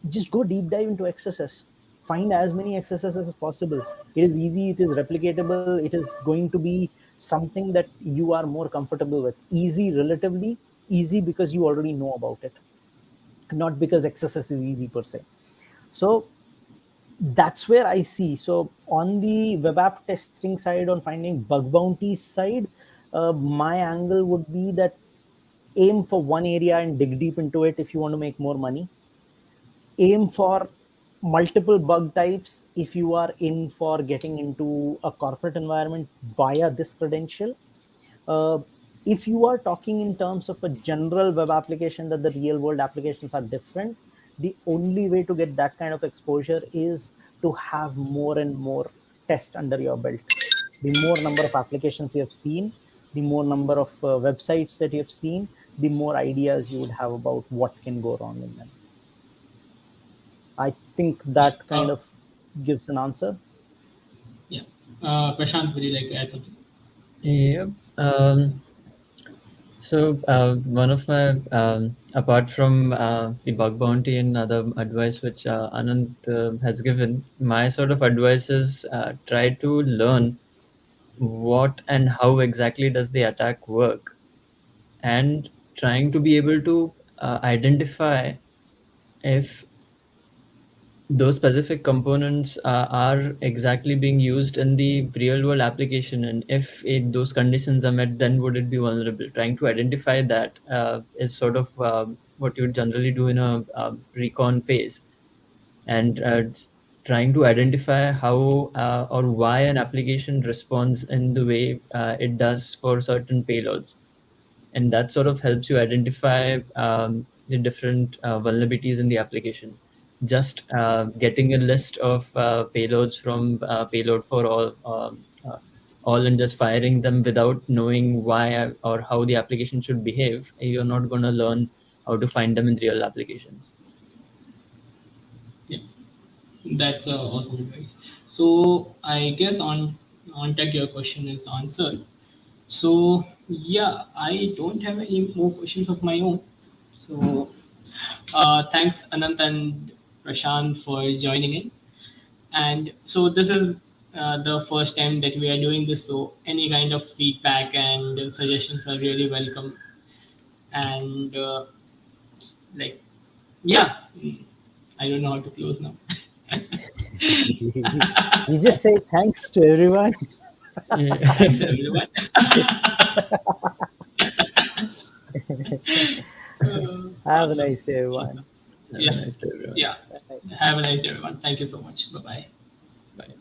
just go deep dive into XSS. Find as many XSS as possible. It is easy, it is replicatable, it is going to be something that you are more comfortable with. Easy, relatively easy, because you already know about it, not because XSS is easy per se. So that's where I see. So on the web app testing side, on finding bug bounties side, my angle would be that aim for one area and dig deep into it if you want to make more money. Aim for multiple bug types if you are in for getting into a corporate environment via this credential. uh, if you are talking in terms of a general web application, that the real world applications are different, the only way to get that kind of exposure is to have more and more tests under your belt. The more number of applications you have seen, the more number of websites that you have seen, the more ideas you would have about what can go wrong in them. I think Yeah. that kind of gives an answer. Yeah. Prashant, would you like to add something? Yep. So one of my apart from the bug bounty and other advice which Anant has given, my sort of advice is try to learn what and how exactly does the attack work, and trying to be able to identify if those specific components are exactly being used in the real world application, and if those conditions are met, then would it be vulnerable. Trying to identify that is sort of what you would generally do in a recon phase, and trying to identify how or why an application responds in the way it does for certain payloads, and that sort of helps you identify the different vulnerabilities in the application. Just getting a list of payloads from payload for all and just firing them without knowing why or how the application should behave, you're not going to learn how to find them in real applications. Yeah, that's awesome advice. So I guess on tech, your question is answered. So yeah, I don't have any more questions of my own. So thanks Anant and Prashant for joining in. And so this is the first time that we are doing this. So any kind of feedback and suggestions are really welcome. And like yeah, I don't know how to close now. You just say thanks to everyone. Yeah. Thanks everyone. Have a Awesome. nice day, everyone. Awesome. Have a Yeah. nice day, everyone. Yeah. Have a nice day, everyone. Thank you so much. Bye bye. Bye.